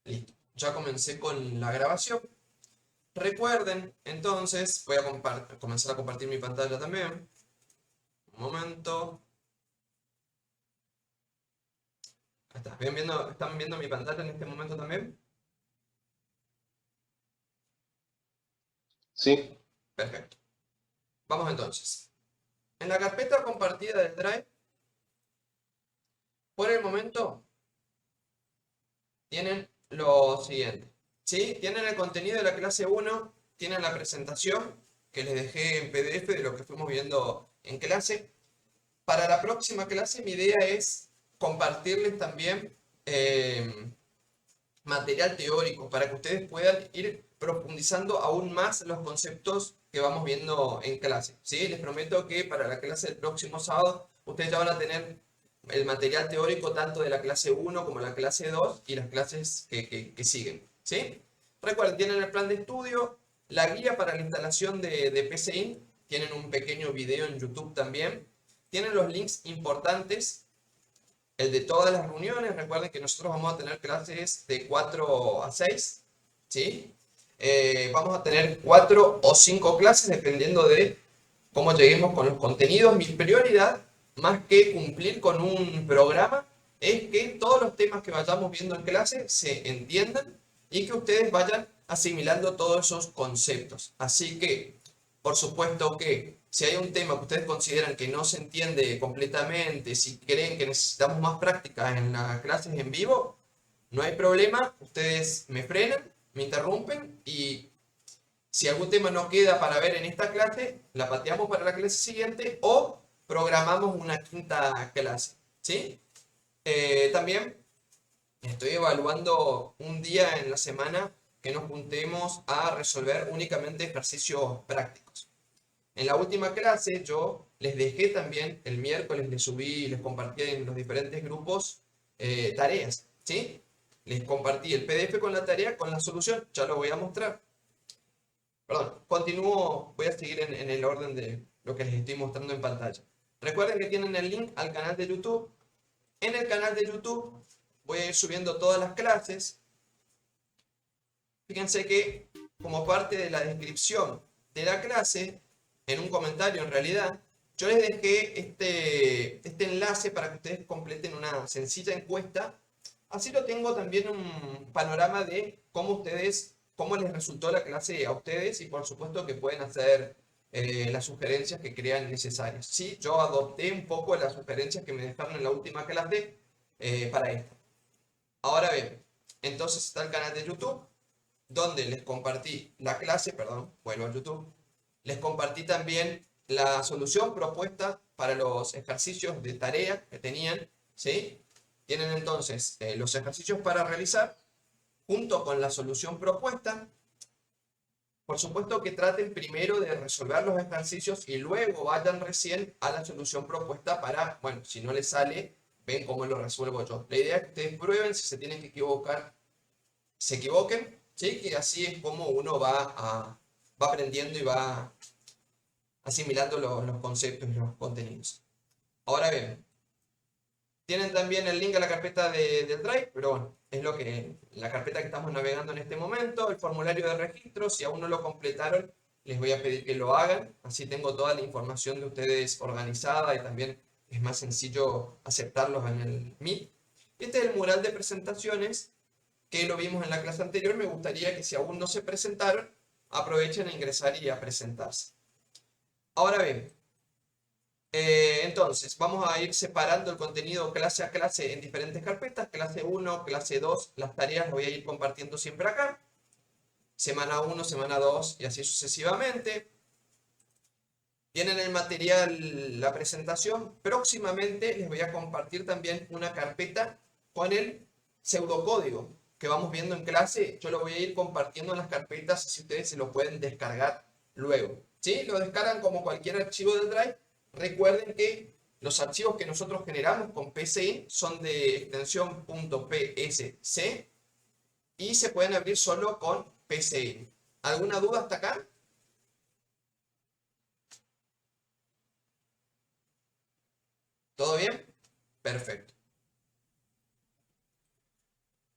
Listo. Ya comencé con la grabación. Recuerden, entonces, voy a comenzar a compartir mi pantalla también. Un momento. Ahí está. ¿Están viendo mi pantalla en este momento también? Sí, Perfecto. Vamos entonces. En la carpeta compartida del Drive, por el momento, tienen lo siguiente. ¿Sí? Tienen el contenido de la clase 1, tienen la presentación que les dejé en PDF de lo que fuimos viendo en clase. Para la próxima clase mi idea es compartirles también material teórico para que ustedes puedan ir profundizando aún más los conceptos que vamos viendo en clase. ¿Sí? Les prometo que para la clase del próximo sábado ustedes ya van a tener el material teórico tanto de la clase 1 como la clase 2 y las clases que siguen. ¿Sí? Recuerden, tienen el plan de estudio, la guía para la instalación de PCInt, tienen un pequeño video en YouTube también, tienen los links importantes, el de todas las reuniones. Recuerden que nosotros vamos a tener clases de 4 a 6, ¿sí? Vamos a tener 4 o 5 clases dependiendo de cómo lleguemos con los contenidos. Mi prioridad, más que cumplir con un programa, es que todos los temas que vayamos viendo en clase se entiendan y que ustedes vayan asimilando todos esos conceptos. Así que, por supuesto que si hay un tema que ustedes consideran que no se entiende completamente, si creen que necesitamos más práctica en las clases en vivo, no hay problema, ustedes me frenan, me interrumpen y si algún tema no queda para ver en esta clase, la pateamos para la clase siguiente o programamos una quinta clase, ¿sí? También estoy evaluando un día en la semana que nos juntemos a resolver únicamente ejercicios prácticos. En la última clase yo les dejé también, el miércoles les subí, les compartí en los diferentes grupos tareas, ¿sí? Les compartí el PDF con la tarea, con la solución, ya lo voy a mostrar. Perdón, continúo, voy a seguir en el orden de lo que les estoy mostrando en pantalla. Recuerden que tienen el link al canal de YouTube. En el canal de YouTube voy a ir subiendo todas las clases. Fíjense que como parte de la descripción de la clase, en un comentario en realidad, yo les dejé este enlace para que ustedes completen una sencilla encuesta. Así lo tengo también un panorama de cómo ustedes, cómo les resultó la clase a ustedes y por supuesto que pueden hacer las sugerencias que crean necesarias. Sí, yo adopté un poco las sugerencias que me dejaron en la última clase para esto. Ahora bien, entonces está el canal de YouTube donde les compartí la clase, perdón, vuelvo a YouTube, les compartí también la solución propuesta para los ejercicios de tarea que tenían, ¿sí? Tienen entonces los ejercicios para realizar junto con la solución propuesta. Por supuesto que traten primero de resolver los ejercicios y luego vayan recién a la solución propuesta para, bueno, si no les sale, ven cómo lo resuelvo yo. La idea es que ustedes prueben, si se tienen que equivocar, se equivoquen, ¿sí? Que así es como uno va aprendiendo y va asimilando los conceptos y los contenidos. Ahora bien, tienen también el link a la carpeta del Drive, pero bueno, es la carpeta que estamos navegando en este momento, el formulario de registro. Si aún no lo completaron, les voy a pedir que lo hagan, así tengo toda la información de ustedes organizada y también es más sencillo aceptarlos en el Meet. Este es el mural de presentaciones que lo vimos en la clase anterior. Me gustaría que si aún no se presentaron, aprovechen a ingresar y a presentarse. Ahora bien, entonces vamos a ir separando el contenido clase a clase en diferentes carpetas. Clase 1, clase 2, las tareas las voy a ir compartiendo siempre acá. Semana 1, semana 2 y así sucesivamente. Tienen el material, la presentación. Próximamente les voy a compartir también una carpeta con el pseudocódigo que vamos viendo en clase. Yo lo voy a ir compartiendo en las carpetas si ustedes se lo pueden descargar luego. ¿Sí? Lo descargan como cualquier archivo del Drive. Recuerden que los archivos que nosotros generamos con PCInt son de extensión .psc y se pueden abrir solo con PCInt. ¿Alguna duda hasta acá? ¿Todo bien? Perfecto.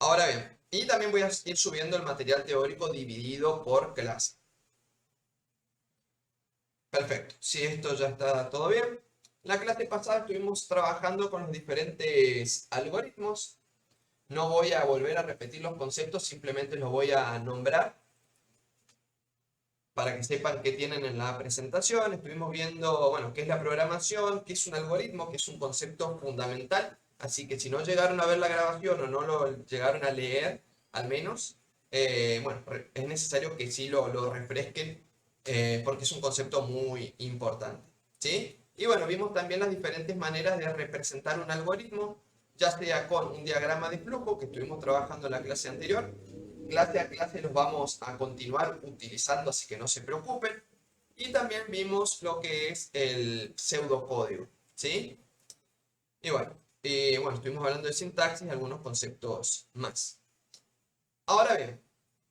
Ahora bien, Y también voy a ir subiendo el material teórico dividido por clase. Perfecto, si esto ya está todo bien. La clase pasada estuvimos trabajando con los diferentes algoritmos. No voy a volver a repetir los conceptos, simplemente los voy a nombrar para que sepan qué tienen en la presentación. Estuvimos viendo, bueno, qué es la programación, qué es un algoritmo, que es un concepto fundamental. Así que si no llegaron a ver la grabación o no lo llegaron a leer, al menos, bueno, es necesario que sí lo refresquen porque es un concepto muy importante. ¿Sí? Y bueno, vimos también las diferentes maneras de representar un algoritmo, ya sea con un diagrama de flujo que estuvimos trabajando en la clase anterior. Clase a clase los vamos a continuar utilizando, así que no se preocupen. Y también vimos lo que es el pseudocódigo, ¿sí? Y bueno, estuvimos hablando de sintaxis y algunos conceptos más. Ahora bien,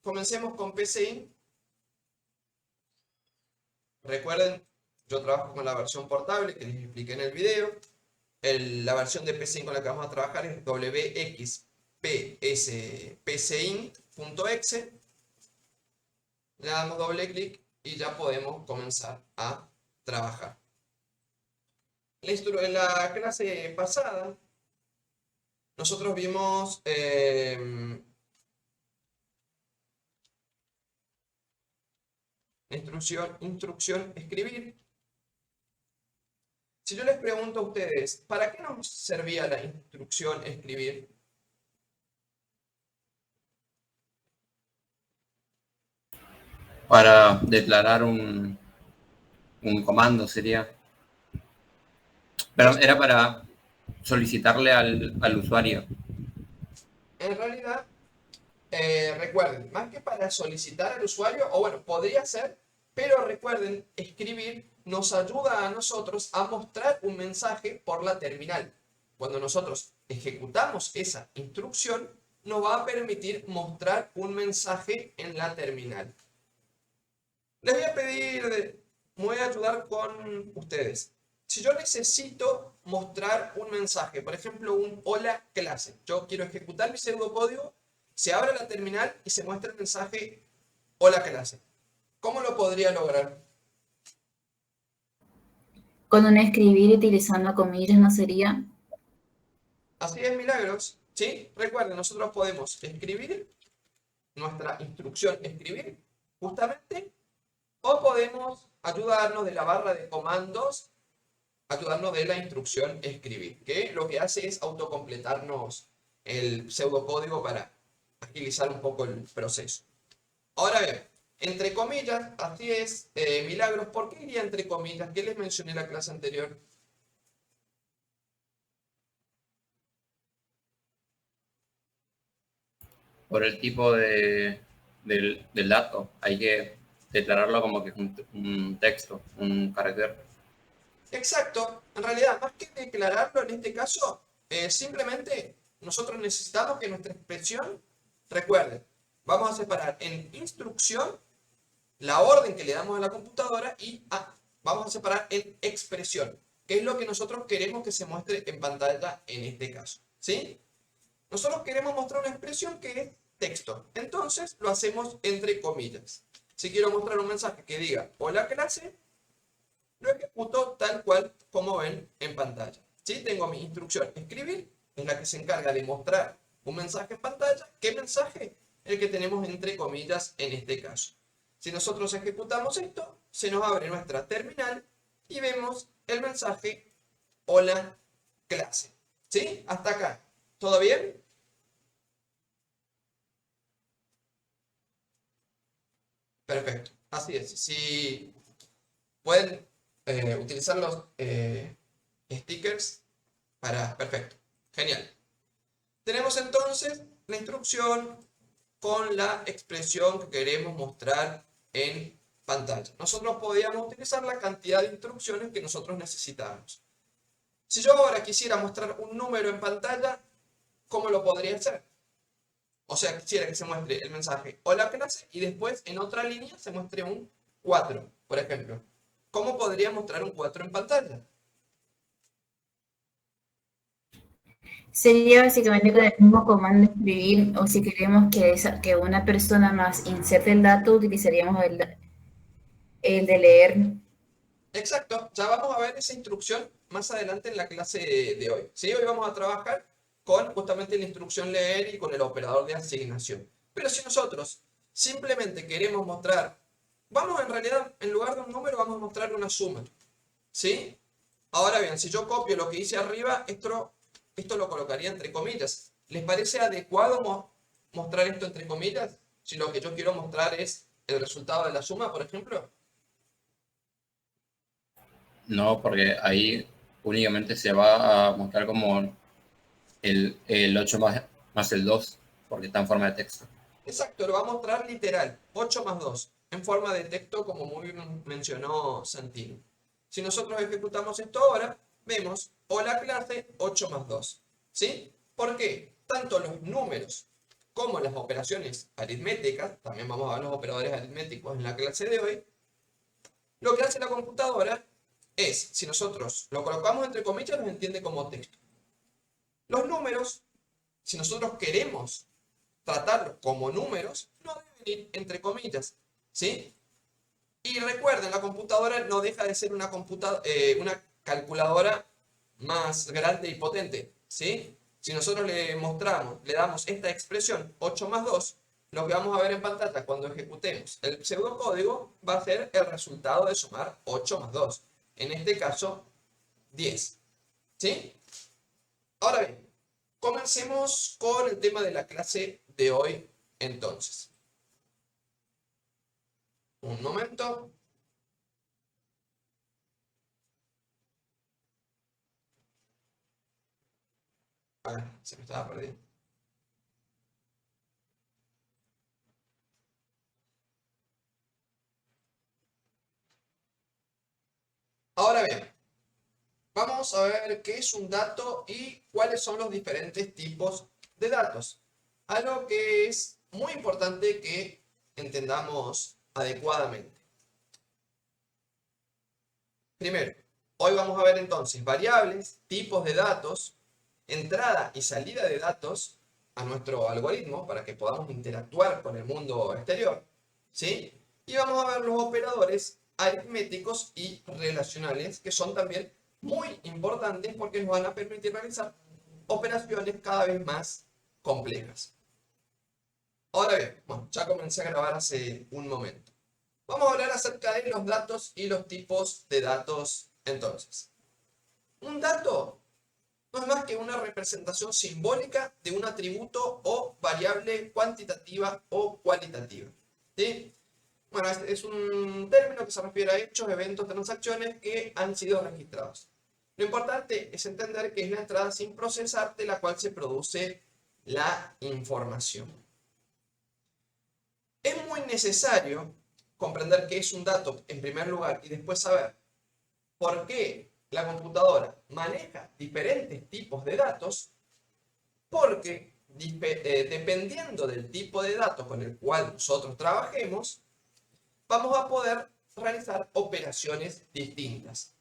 comencemos con PCI. Recuerden, yo trabajo con la versión portable que les expliqué en el video. La versión de PCI con la que vamos a trabajar es wxpsin.exe. Le damos doble clic y ya podemos comenzar a trabajar. En la clase pasada, nosotros vimos instrucción escribir. Si yo les pregunto a ustedes, ¿para qué nos servía la instrucción escribir? Para declarar un comando sería. Pero era para solicitarle al usuario. En realidad, recuerden, más que para solicitar al usuario, o bueno, podría ser, pero recuerden, escribir nos ayuda a nosotros a mostrar un mensaje por la terminal. Cuando nosotros ejecutamos esa instrucción, nos va a permitir mostrar un mensaje en la terminal. Les voy a pedir, me voy a ayudar con ustedes. Si yo necesito mostrar un mensaje, por ejemplo, un hola clase, yo quiero ejecutar mi pseudocódigo, se abre la terminal y se muestra el mensaje hola clase. ¿Cómo lo podría lograr? Con un escribir utilizando comillas no sería. Así es, Milagros. ¿Sí? Recuerden, nosotros podemos escribir, nuestra instrucción escribir, justamente, o podemos ayudarnos de la barra de comandos, ayudarnos de la instrucción escribir, que lo que hace es autocompletarnos el pseudocódigo para agilizar un poco el proceso. Ahora bien, entre comillas, así es, Milagros, ¿por qué iría entre comillas? ¿Qué les mencioné en la clase anterior? Por el tipo del dato. Hay que declararlo como que es un texto, un carácter. Exacto, en realidad, más que declararlo en este caso, simplemente nosotros necesitamos que nuestra expresión, recuerden, vamos a separar en instrucción la orden que le damos a la computadora y vamos a separar en expresión, que es lo que nosotros queremos que se muestre en pantalla en este caso, ¿sí? Nosotros queremos mostrar una expresión que es texto, entonces lo hacemos entre comillas. Si quiero mostrar un mensaje que diga hola clase, lo ejecuto tal cual como ven en pantalla. ¿Sí? Tengo mi instrucción escribir, en la que se encarga de mostrar un mensaje en pantalla. ¿Qué mensaje? El que tenemos entre comillas en este caso. Si nosotros ejecutamos esto, se nos abre nuestra terminal y vemos el mensaje hola clase. ¿Sí? Hasta acá. ¿Todo bien? Perfecto. Así es. Si pueden utilizar los stickers perfecto. Genial. Tenemos entonces la instrucción con la expresión que queremos mostrar en pantalla. Nosotros podríamos utilizar la cantidad de instrucciones que nosotros necesitamos. Si yo ahora quisiera mostrar un número en pantalla, ¿cómo lo podría hacer? O sea, quisiera que se muestre el mensaje hola clase y después en otra línea se muestre un 4, por ejemplo. ¿Cómo podría mostrar un 4 en pantalla? Sería básicamente con el mismo comando escribir, o si queremos que una persona más inserte el dato, utilizaríamos el de leer. Exacto, ya vamos a ver esa instrucción más adelante en la clase de hoy. ¿Sí? Hoy vamos a trabajar con justamente la instrucción leer y con el operador de asignación. Pero si nosotros simplemente queremos mostrar, vamos en realidad, en lugar de un número, vamos a mostrar una suma. ¿Sí? Ahora bien, si yo copio lo que hice arriba, esto lo colocaría entre comillas. ¿Les parece adecuado mostrar esto entre comillas? Si lo que yo quiero mostrar es el resultado de la suma, por ejemplo. No, porque ahí únicamente se va a mostrar como el 8 más el 2, porque está en forma de texto. Exacto, lo va a mostrar literal, 8 más 2, en forma de texto como muy bien mencionó Santino. Si nosotros ejecutamos esto ahora, vemos, hola clase, 8 más 2. ¿Sí? ¿Por qué? Tanto los números como las operaciones aritméticas, también vamos a ver los operadores aritméticos en la clase de hoy, lo que hace la computadora es, si nosotros lo colocamos entre comillas, nos entiende como texto. Los números, si nosotros queremos tratarlos como números, no deben ir entre comillas, ¿sí? Y recuerden, la computadora no deja de ser una calculadora más grande y potente, ¿sí? Si nosotros le mostramos, le damos esta expresión 8 más 2, lo que vamos a ver en pantalla cuando ejecutemos el pseudocódigo va a ser el resultado de sumar 8 más 2. En este caso, 10, ¿sí? Ahora bien, comencemos con el tema de la clase de hoy, entonces. Un momento. Se me estaba perdiendo. Ahora bien, vamos a ver qué es un dato y cuáles son los diferentes tipos de datos. Algo que es muy importante que entendamos adecuadamente. Primero, hoy vamos a ver entonces variables, tipos de datos, entrada y salida de datos a nuestro algoritmo para que podamos interactuar con el mundo exterior, ¿sí? Y vamos a ver los operadores aritméticos y relacionales, que son también muy importantes porque nos van a permitir realizar operaciones cada vez más complejas. Ahora bien, bueno, ya comencé a grabar hace un momento. Vamos a hablar acerca de los datos y los tipos de datos entonces. Un dato no es más que una representación simbólica de un atributo o variable cuantitativa o cualitativa. ¿Sí? Bueno, este es un término que se refiere a hechos, eventos, transacciones que han sido registrados. Lo importante es entender que es la entrada sin procesar de la cual se produce la información. Es muy necesario comprender qué es un dato en primer lugar y después saber por qué la computadora maneja diferentes tipos de datos, porque dependiendo del tipo de datos con el cual nosotros trabajemos, vamos a poder realizar operaciones distintas.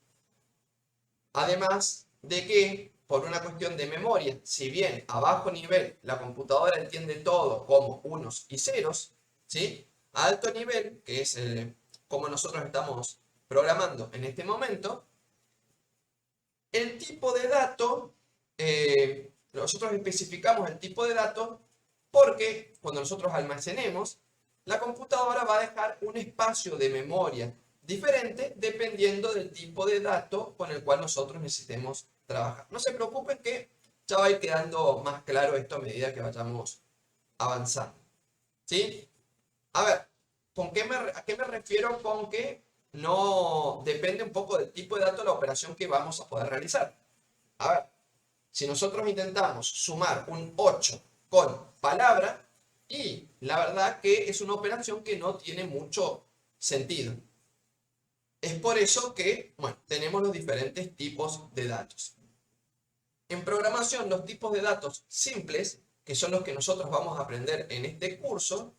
Además de que, por una cuestión de memoria, si bien a bajo nivel la computadora entiende todo como unos y ceros, ¿sí? A alto nivel, que es como nosotros estamos programando en este momento, el tipo de dato, nosotros especificamos el tipo de dato porque cuando nosotros almacenemos, la computadora va a dejar un espacio de memoria diferente dependiendo del tipo de dato con el cual nosotros necesitemos trabajar. No se preocupen que ya va a ir quedando más claro esto a medida que vayamos avanzando. ¿Sí? A ver, ¿a qué me refiero con que no depende un poco del tipo de dato la operación que vamos a poder realizar? A ver, si nosotros intentamos sumar un 8 con palabra, y la verdad que es una operación que no tiene mucho sentido. Es por eso que, bueno, tenemos los diferentes tipos de datos. En programación, los tipos de datos simples, que son los que nosotros vamos a aprender en este curso,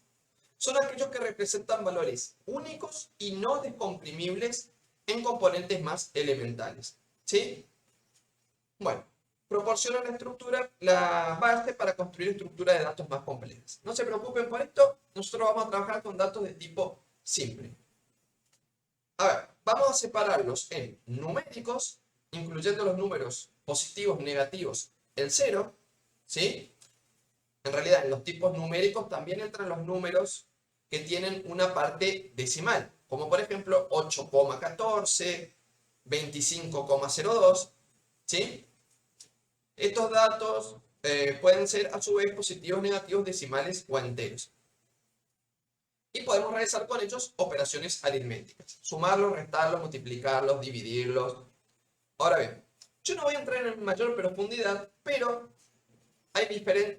son aquellos que representan valores únicos y no descomprimibles en componentes más elementales. ¿Sí? Bueno, proporciona la estructura, la base para construir estructuras de datos más complejas. No se preocupen por esto, nosotros vamos a trabajar con datos de tipo simple. A ver, vamos a separarlos en numéricos, incluyendo los números positivos, negativos, el 0, ¿sí? En realidad, en los tipos numéricos también entran los números que tienen una parte decimal, como por ejemplo 8,14, 25,02, ¿sí? Estos datos pueden ser a su vez positivos, negativos, decimales o enteros. Y podemos realizar con ellos operaciones aritméticas. Sumarlos, restarlos, multiplicarlos, dividirlos. Ahora bien, yo no voy a entrar en mayor profundidad, pero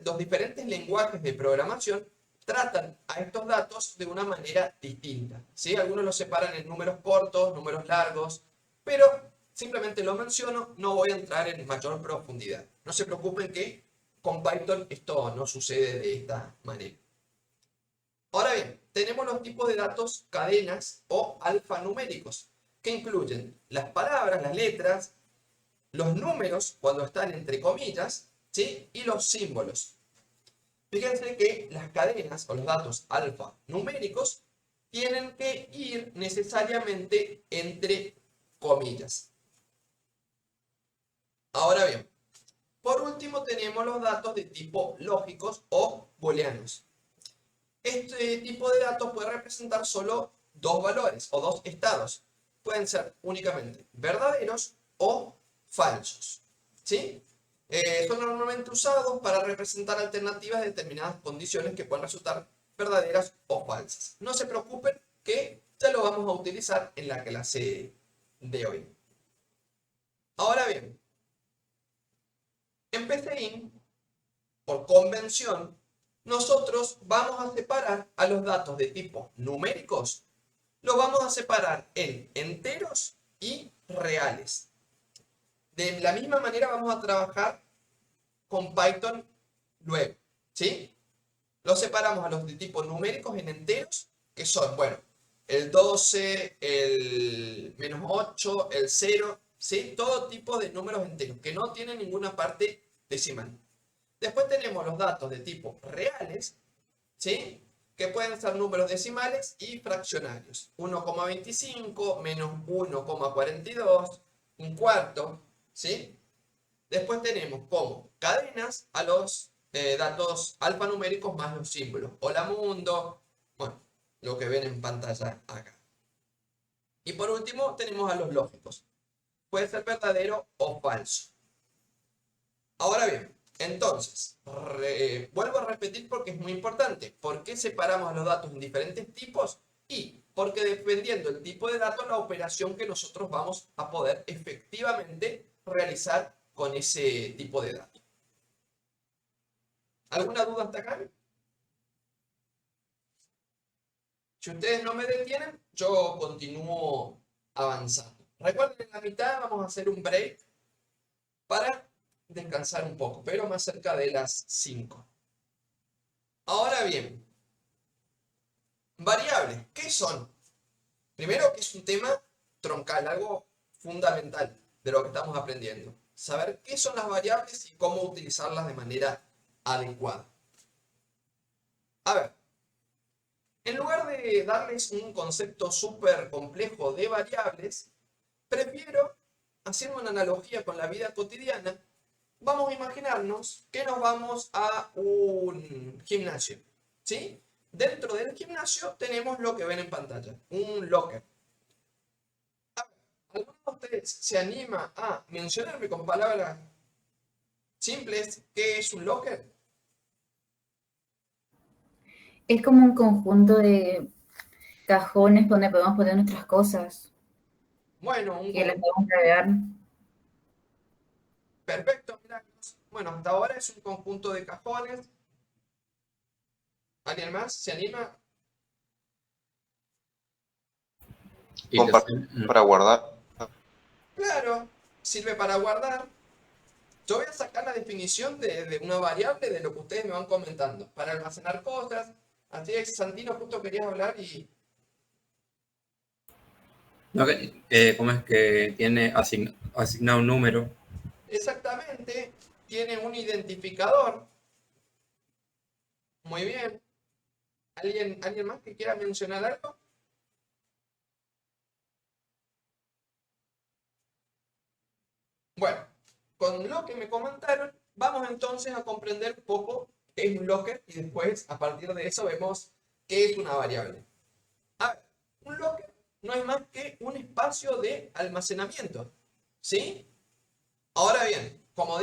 los diferentes lenguajes de programación tratan a estos datos de una manera distinta, ¿sí? Algunos los separan en números cortos, números largos, pero simplemente lo menciono, no voy a entrar en mayor profundidad. No se preocupen que con Python esto no sucede de esta manera. Ahora bien, tenemos los tipos de datos cadenas o alfanuméricos, que incluyen las palabras, las letras, los números cuando están entre comillas, ¿sí? Y los símbolos. Fíjense que las cadenas o los datos alfanuméricos tienen que ir necesariamente entre comillas. Ahora bien, por último tenemos los datos de tipo lógicos o booleanos. Este tipo de datos puede representar solo dos valores o dos estados. Pueden ser únicamente verdaderos o falsos, ¿sí? Son normalmente usados para representar alternativas de determinadas condiciones que pueden resultar verdaderas o falsas. No se preocupen que ya lo vamos a utilizar en la clase de hoy. Ahora bien, en PCIN, por convención, nosotros vamos a separar a los datos de tipo numéricos, los vamos a separar en enteros y reales. De la misma manera vamos a trabajar con Python luego, ¿sí? Los separamos a los de tipo numéricos en enteros, que son, bueno, el 12, el -8, el 0, ¿sí? Todo tipo de números enteros, que no tienen ninguna parte decimal. Después tenemos los datos de tipo reales, ¿sí? Que pueden ser números decimales y fraccionarios. 1,25 menos 1,42, un cuarto, ¿sí? Después tenemos como cadenas a los datos alfanuméricos más los símbolos. Hola mundo, bueno, lo que ven en pantalla acá. Y por último tenemos a los lógicos. Puede ser verdadero o falso. Ahora bien, entonces, vuelvo a repetir porque es muy importante. ¿Por qué separamos los datos en diferentes tipos? Y porque dependiendo del tipo de datos, la operación que nosotros vamos a poder efectivamente realizar con ese tipo de datos. ¿Alguna duda hasta acá? Si ustedes no me detienen, yo continúo avanzando. Recuerden, en la mitad vamos a hacer un break para descansar un poco, pero más cerca de las 5. Ahora bien, variables, ¿qué son? Primero que es un tema troncal, algo fundamental de lo que estamos aprendiendo. Saber qué son las variables y cómo utilizarlas de manera adecuada. A ver, en lugar de darles un concepto súper complejo de variables, prefiero, haciendo una analogía con la vida cotidiana, vamos a imaginarnos que nos vamos a un gimnasio, ¿sí? Dentro del gimnasio tenemos lo que ven en pantalla, un locker. ¿Alguno de ustedes se anima a mencionarme con palabras simples qué es un locker? Es como un conjunto de cajones donde podemos poner nuestras cosas, Bueno, que las podemos cargar. perfecto, milagros. Bueno, hasta ahora es un conjunto de cajones. ¿Alguien más se anima? Y Para guardar. Claro, sirve para guardar. Yo voy a sacar la definición de una variable de lo que ustedes me van comentando, para almacenar cosas. Así es, Santino, justo querías hablar y... ¿Cómo es que tiene asignado un número? Exactamente, tiene un identificador. Muy bien. ¿Alguien más que quiera mencionar algo? Bueno, con lo que me comentaron, vamos entonces a comprender un poco qué es un locker y después, a partir de eso, vemos qué es una variable. A ver, un locker no es más que un espacio de almacenamiento, ¿sí? Ahora bien, como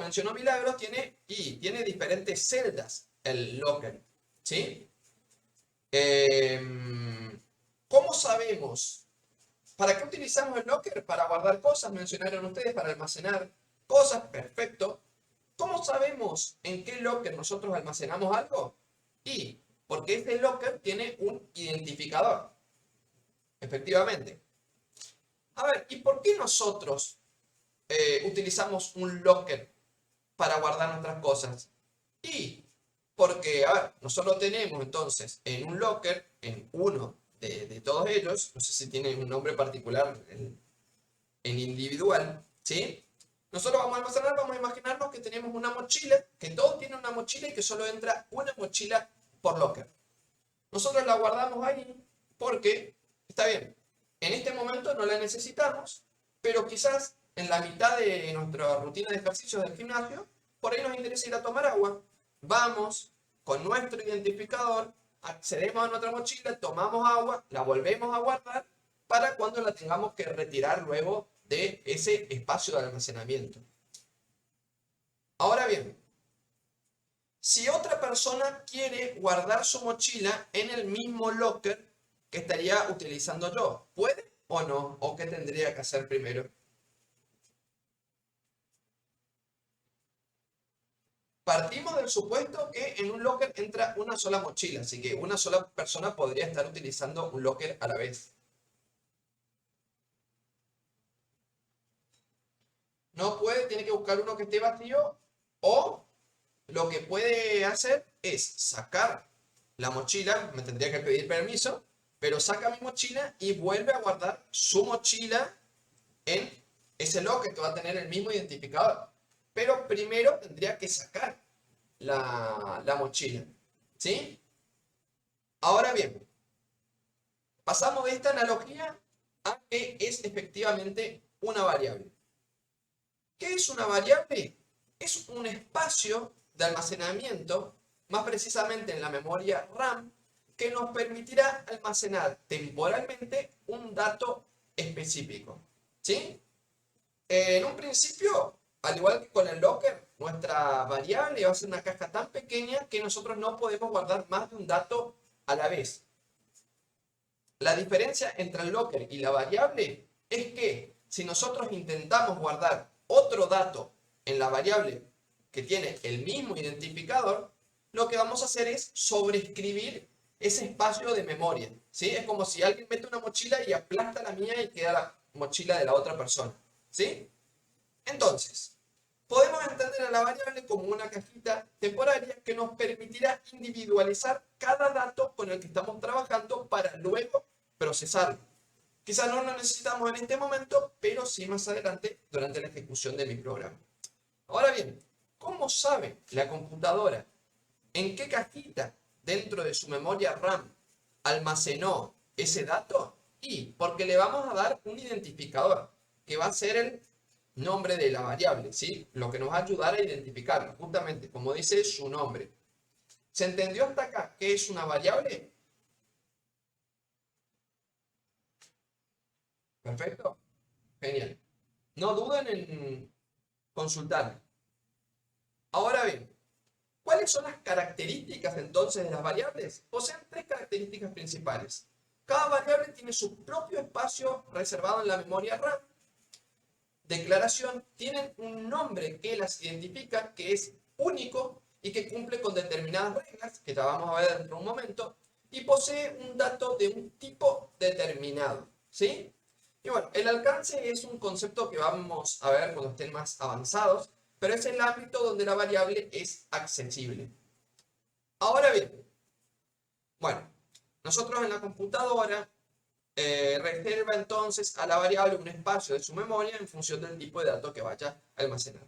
mencionó Milagros, tiene diferentes celdas el locker, ¿sí? ¿Cómo sabemos? ¿Para qué utilizamos el locker? Para guardar cosas, mencionaron ustedes, para almacenar cosas, perfecto. ¿Cómo sabemos en qué locker nosotros almacenamos algo? Y porque este locker tiene un identificador, efectivamente. A ver, ¿y por qué nosotros utilizamos un locker para guardar nuestras cosas? Y porque, a ver, nosotros tenemos entonces en un locker, en uno de todos ellos, no sé si tiene un nombre particular en individual, ¿sí? Nosotros vamos a almacenar, vamos a imaginarnos que tenemos una mochila, que todos tienen una mochila y que solo entra una mochila por locker. Nosotros la guardamos ahí porque, está bien, en este momento no la necesitamos, pero quizás en la mitad de nuestra rutina de ejercicios del gimnasio, por ahí nos interesa ir a tomar agua. Vamos con nuestro identificador, accedemos a nuestra mochila, tomamos agua, la volvemos a guardar para cuando la tengamos que retirar luego de ese espacio de almacenamiento. Ahora bien, si otra persona quiere guardar su mochila en el mismo locker que estaría utilizando yo, ¿puede o no? ¿O qué tendría que hacer primero? Partimos del supuesto que en un locker entra una sola mochila, así que una sola persona podría estar utilizando un locker a la vez. No puede, tiene que buscar uno que esté vacío, o lo que puede hacer es sacar la mochila, me tendría que pedir permiso, pero saca mi mochila y vuelve a guardar su mochila en ese locker que va a tener el mismo identificador. Pero primero tendría que sacar la mochila, ¿sí? Ahora bien, pasamos de esta analogía a que es efectivamente una variable. ¿Qué es una variable? Es un espacio de almacenamiento, más precisamente en la memoria RAM, que nos permitirá almacenar temporalmente un dato específico, ¿sí? En un principio, al igual que con el locker, nuestra variable va a ser una caja tan pequeña que nosotros no podemos guardar más de un dato a la vez. La diferencia entre el locker y la variable es que si nosotros intentamos guardar otro dato en la variable que tiene el mismo identificador, lo que vamos a hacer es sobreescribir ese espacio de memoria, ¿sí? Es como si alguien mete una mochila y aplasta la mía y queda la mochila de la otra persona, ¿sí? Entonces, podemos entender a la variable como una cajita temporaria que nos permitirá individualizar cada dato con el que estamos trabajando para luego procesarlo. Quizás no lo necesitamos en este momento, pero sí más adelante durante la ejecución de mi programa. Ahora bien, ¿cómo sabe la computadora en qué cajita dentro de su memoria RAM almacenó ese dato? Y porque le vamos a dar un identificador que va a ser el nombre de la variable, ¿sí? Lo que nos va a ayudar a identificarla, justamente como dice su nombre. ¿Se entendió hasta acá qué es una variable? Perfecto. Genial. No duden en consultar. Ahora bien, ¿cuáles son las características entonces de las variables? Poseen tres características principales. Cada variable tiene su propio espacio reservado en la memoria RAM. Declaración, tienen un nombre que las identifica, que es único y que cumple con determinadas reglas, que ya vamos a ver dentro de un momento, y posee un dato de un tipo determinado, ¿sí? Y bueno, el alcance es un concepto que vamos a ver cuando estén más avanzados, pero es el ámbito donde la variable es accesible. Ahora bien, bueno, nosotros en la computadora reserva entonces a la variable un espacio de su memoria en función del tipo de datos que vaya a almacenar.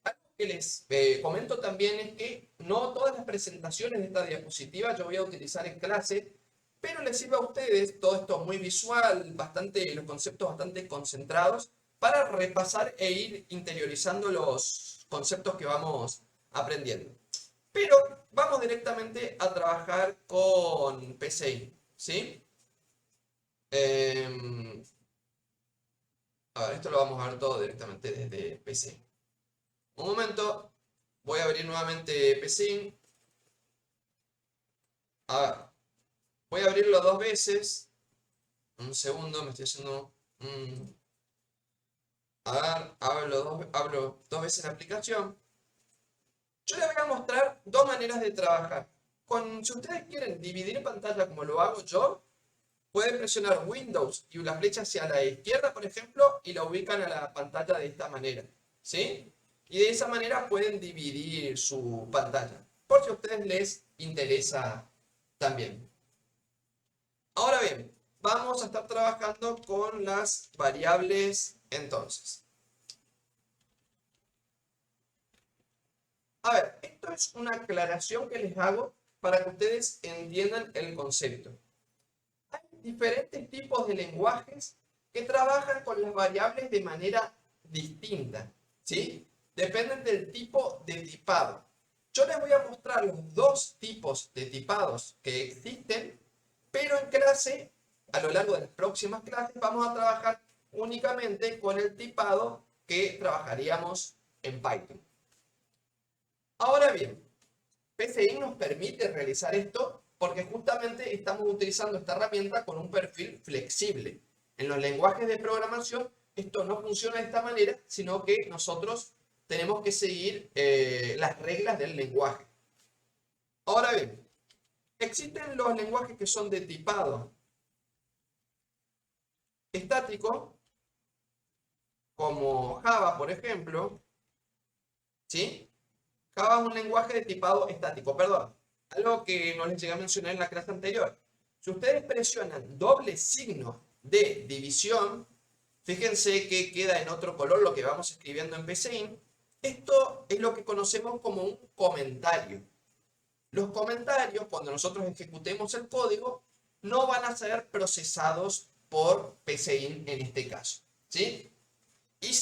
Algo que les comento también es que no todas las presentaciones de esta diapositiva yo voy a utilizar en clase, pero les sirve a ustedes todo esto muy visual, los conceptos bastante concentrados, para repasar e ir interiorizando los conceptos que vamos aprendiendo. Pero vamos directamente a trabajar con PCI, ¿sí? A ver, esto lo vamos a ver todo directamente desde PCI. Un momento, voy a abrir nuevamente PCI. A ver, voy a abrirlo 2 veces. Un segundo, me estoy haciendo... A ver, abro dos veces la aplicación. Yo les voy a mostrar dos maneras de trabajar. Si ustedes quieren dividir pantalla como lo hago yo, pueden presionar Windows y la flecha hacia la izquierda, por ejemplo, y la ubican a la pantalla de esta manera, ¿sí? Y de esa manera pueden dividir su pantalla, por si a ustedes les interesa también. Ahora bien, vamos a estar trabajando con las variables entonces. A ver, esto es una aclaración que les hago para que ustedes entiendan el concepto. Hay diferentes tipos de lenguajes que trabajan con las variables de manera distinta, ¿sí? Dependen del tipo de tipado. Yo les voy a mostrar los dos tipos de tipados que existen, pero en clase, a lo largo de las próximas clases, vamos a trabajar únicamente con el tipado que trabajaríamos en Python. Ahora bien, PCI nos permite realizar esto porque justamente estamos utilizando esta herramienta con un perfil flexible. En los lenguajes de programación esto no funciona de esta manera, sino que nosotros tenemos que seguir las reglas del lenguaje. Ahora bien, existen los lenguajes que son de tipado estático, como Java, por ejemplo, ¿sí? Java es un lenguaje de tipado estático, perdón, algo que no les llegué a mencionar en la clase anterior. Si ustedes presionan doble signo de división, fíjense que queda en otro color lo que vamos escribiendo en PCInt. Esto es lo que conocemos como un comentario. Los comentarios, cuando nosotros ejecutemos el código, no van a ser procesados por PCInt en este caso, ¿sí? Y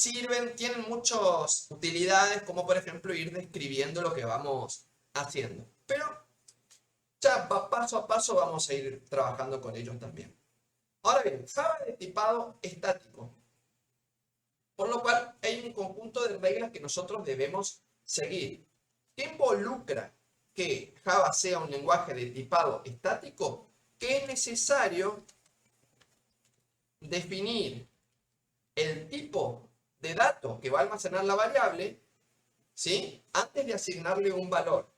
tienen muchas utilidades, como por ejemplo ir describiendo lo que vamos haciendo. Pero ya paso a paso vamos a ir trabajando con ellos también. Ahora bien, Java es tipado estático, por lo cual hay un conjunto de reglas que nosotros debemos seguir. ¿Qué involucra que Java sea un lenguaje de tipado estático? Que es necesario definir el tipo de dato que va a almacenar la variable, ¿sí? Antes de asignarle un valor.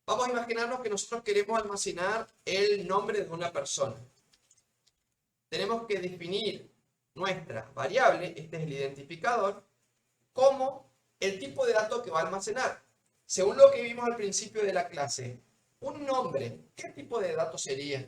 Vamos a imaginarnos que nosotros queremos almacenar el nombre de una persona. Tenemos que definir nuestra variable, este es el identificador, como el tipo de dato que va a almacenar. Según lo que vimos al principio de la clase, un nombre, ¿qué tipo de dato sería?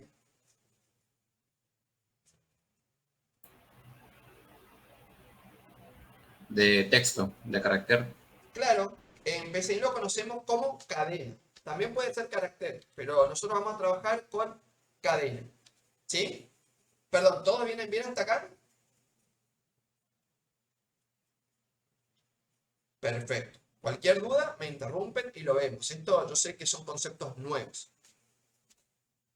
De texto, de carácter. Claro, en PCI lo conocemos como cadena. También puede ser carácter, pero nosotros vamos a trabajar con cadena. ¿Sí? Perdón, ¿todos vienen bien hasta acá? Perfecto. Cualquier duda, me interrumpen y lo vemos. Esto yo sé que son conceptos nuevos.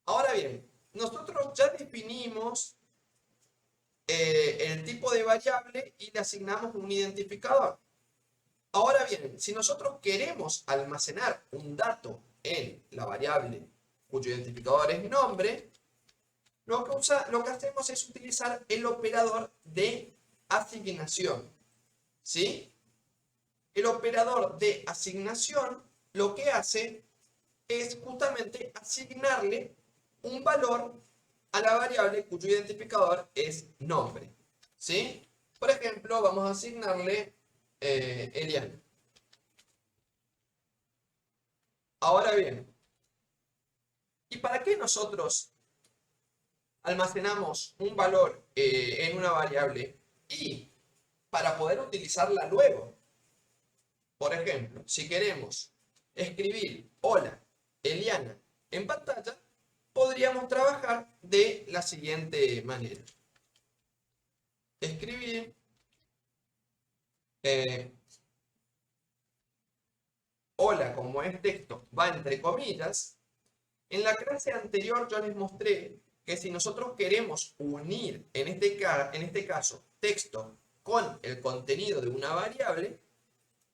Ahora bien, nosotros ya definimos el tipo de variable y le asignamos un identificador. Ahora bien, si nosotros queremos almacenar un dato en la variable cuyo identificador es nombre, lo que hacemos es utilizar el operador de asignación. ¿Sí? El operador de asignación lo que hace es justamente asignarle un valor a la variable cuyo identificador es nombre. ¿Sí? Por ejemplo, vamos a asignarle Eliana. Ahora bien, ¿y para qué nosotros almacenamos un valor en una variable? Y para poder utilizarla luego. Por ejemplo, si queremos escribir hola, Eliana en pantalla, podríamos trabajar de la siguiente manera. Escribir hola, como es texto, va entre comillas. En la clase anterior yo les mostré que si nosotros queremos unir, en este caso, texto con el contenido de una variable,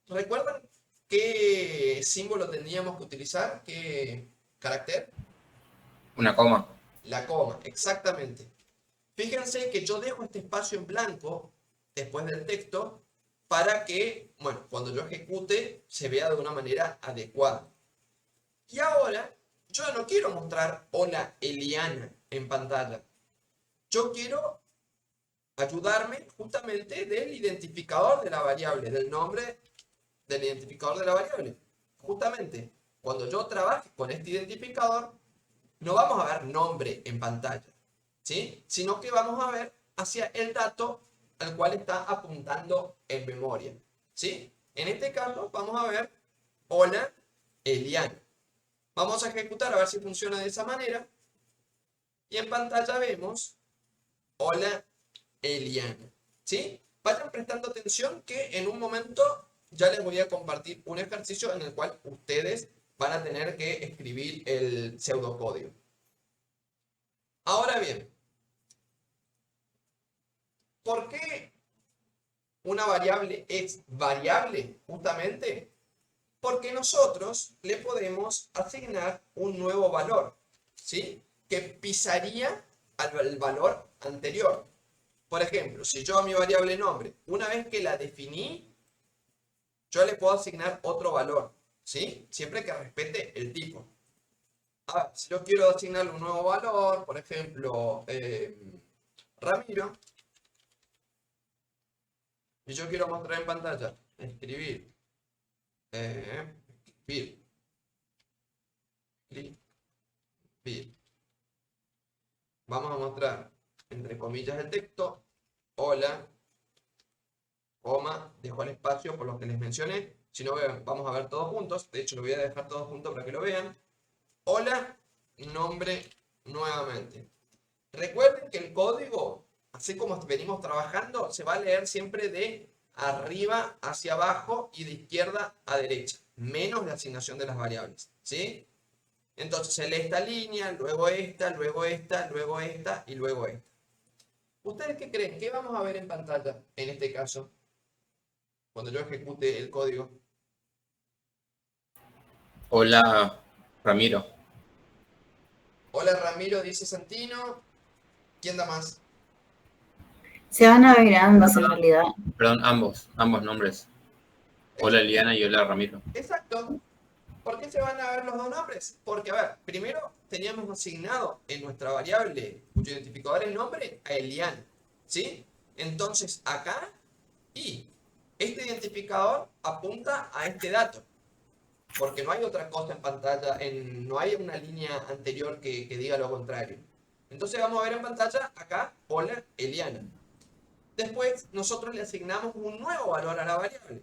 ¿recuerdan qué símbolo tendríamos que utilizar? ¿Qué carácter? Una coma. La coma, exactamente. Fíjense que yo dejo este espacio en blanco después del texto para que, bueno, cuando yo ejecute se vea de una manera adecuada. Y ahora, yo no quiero mostrar hola Eliana en pantalla. Yo quiero ayudarme justamente del identificador de la variable, del nombre del identificador de la variable. Justamente, cuando yo trabaje con este identificador, no vamos a ver nombre en pantalla, ¿sí? Sino que vamos a ver hacia el dato al cual está apuntando en memoria, ¿sí? En este caso, vamos a ver hola Eliana. Vamos a ejecutar a ver si funciona de esa manera. Y en pantalla vemos hola Eliana, ¿sí? Vayan prestando atención que en un momento ya les voy a compartir un ejercicio en el cual ustedes van a tener que escribir el pseudocódigo. Ahora bien, ¿por qué una variable es variable? Justamente porque nosotros le podemos asignar un nuevo valor, ¿sí? Que pisaría al valor anterior. Por ejemplo, si yo a mi variable nombre, una vez que la definí, yo le puedo asignar otro valor, ¿sí? Siempre que respete el tipo. A ver, si yo quiero asignarle un nuevo valor, por ejemplo, Ramiro, y yo quiero mostrar en pantalla, escribir, vamos a mostrar, entre comillas, el texto, hola, coma, dejo el espacio por lo que les mencioné. Si no, vamos a ver todos juntos. De hecho, lo voy a dejar todos juntos para que lo vean. Hola, nombre nuevamente. Recuerden que el código, así como venimos trabajando, se va a leer siempre de arriba hacia abajo y de izquierda a derecha, menos la asignación de las variables, ¿sí? Entonces se lee esta línea, luego esta, luego esta, luego esta y luego esta. ¿Ustedes qué creen? ¿Qué vamos a ver en pantalla en este caso? Cuando yo ejecute el código. Hola, Ramiro. Hola Ramiro, dice Santino. ¿Quién da más? Se van a ver ambas en realidad. Perdón, ambos nombres. Hola, Eliana y hola, Ramiro. Exacto. ¿Por qué se van a ver los dos nombres? Porque, a ver, primero teníamos asignado en nuestra variable cuyo identificador es nombre a Eliana, ¿sí? Entonces, acá, y este identificador apunta a este dato, porque no hay otra cosa en pantalla, no hay una línea anterior que diga lo contrario. Entonces vamos a ver en pantalla acá, hola Eliana. Después nosotros le asignamos un nuevo valor a la variable.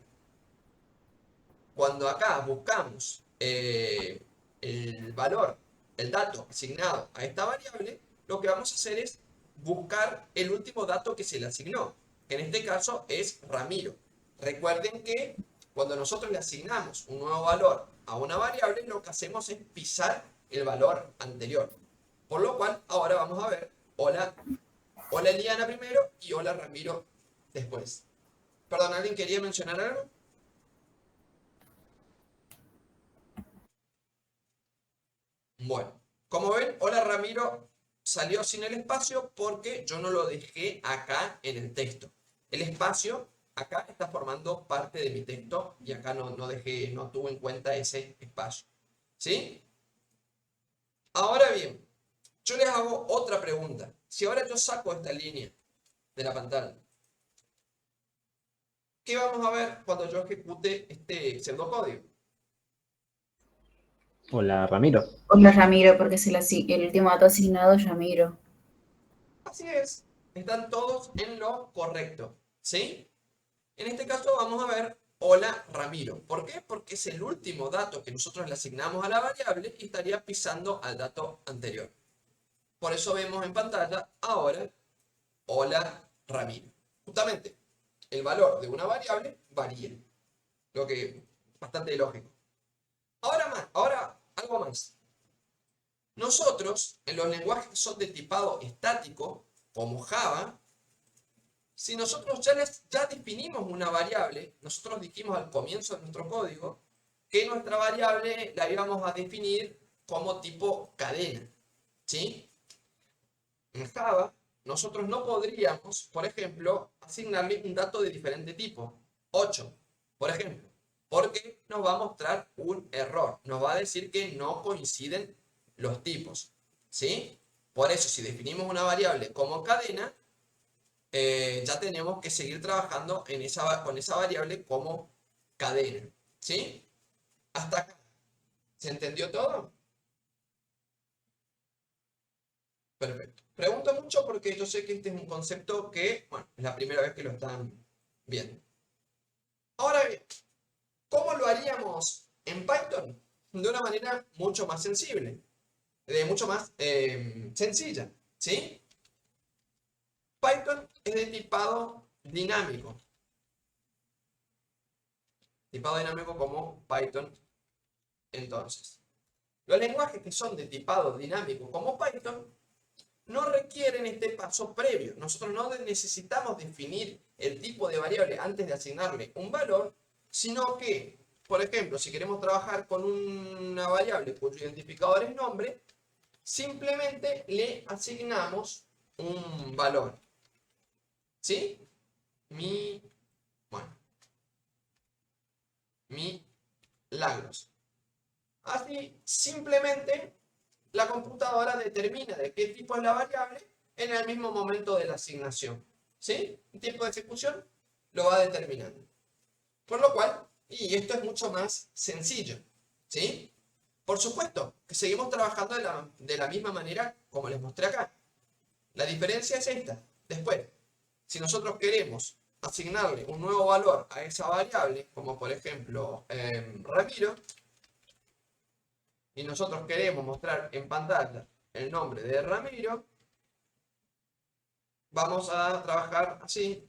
Cuando acá buscamos el valor, el dato asignado a esta variable, lo que vamos a hacer es buscar el último dato que se le asignó, que en este caso es Ramiro. Recuerden que cuando nosotros le asignamos un nuevo valor a una variable, lo que hacemos es pisar el valor anterior. Por lo cual, ahora vamos a ver, hola Eliana primero y hola Ramiro después. Perdón, ¿alguien quería mencionar algo? Bueno, como ven, hola Ramiro salió sin el espacio porque yo no lo dejé acá en el texto. El espacio acá está formando parte de mi texto y acá no tuve en cuenta ese espacio. ¿Sí? Ahora bien, yo les hago otra pregunta. Si ahora yo saco esta línea de la pantalla, ¿qué vamos a ver cuando yo ejecute este pseudocódigo? Hola, Ramiro. Hola Ramiro, porque el último dato asignado es Ramiro. Así es, están todos en lo correcto, ¿sí? En este caso vamos a ver hola Ramiro. ¿Por qué? Porque es el último dato que nosotros le asignamos a la variable y estaría pisando al dato anterior. Por eso vemos en pantalla ahora hola Ramiro. Justamente, el valor de una variable varía, lo que es bastante lógico. Ahora algo más. Nosotros, en los lenguajes que son de tipado estático, como Java, si nosotros ya definimos una variable, nosotros dijimos al comienzo de nuestro código que nuestra variable la íbamos a definir como tipo cadena, ¿sí? En Java, nosotros no podríamos, por ejemplo, asignarle un dato de diferente tipo, 8, por ejemplo, porque nos va a mostrar un error, nos va a decir que no coinciden los tipos, ¿sí? Por eso, si definimos una variable como cadena, ya tenemos que seguir trabajando con esa variable como cadena, ¿sí? Hasta acá. ¿Se entendió todo? Perfecto. Pregunto mucho porque yo sé que este es un concepto que, bueno, es la primera vez que lo están viendo. Ahora bien, ¿cómo lo haríamos en Python? De una manera mucho más sensible, mucho más sencilla, ¿sí? Python es de tipado dinámico. Tipado dinámico como Python. Entonces, los lenguajes que son de tipado dinámico como Python no requieren este paso previo. Nosotros no necesitamos definir el tipo de variable antes de asignarle un valor, sino que, por ejemplo, si queremos trabajar con una variable cuyo identificador es nombre, simplemente le asignamos un valor. ¿Sí? Bueno, milagros. Así, simplemente la computadora determina de qué tipo es la variable en el mismo momento de la asignación. ¿Sí? El tiempo de ejecución lo va determinando. Por lo cual, y esto es mucho más sencillo. ¿Sí? Por supuesto que seguimos trabajando de la misma manera como les mostré acá. La diferencia es esta. Después, si nosotros queremos asignarle un nuevo valor a esa variable, como por ejemplo Ramiro, y nosotros queremos mostrar en pantalla el nombre de Ramiro, vamos a trabajar así,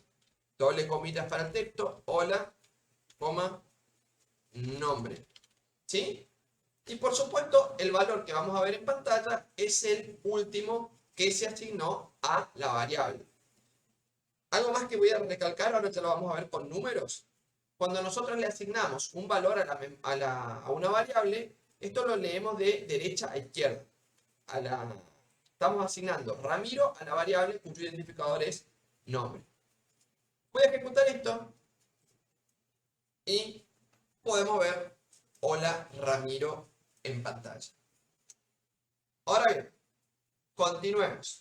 doble comillas para el texto, hola, coma, nombre, ¿sí? Y por supuesto, el valor que vamos a ver en pantalla es el último que se asignó a la variable. Algo más que voy a recalcar, ahora ya lo vamos a ver con números. Cuando nosotros le asignamos un valor a una variable, esto lo leemos de derecha a izquierda. Estamos asignando Ramiro a la variable cuyo identificador es nombre. Voy a ejecutar esto y podemos ver hola Ramiro en pantalla. Ahora bien, continuemos.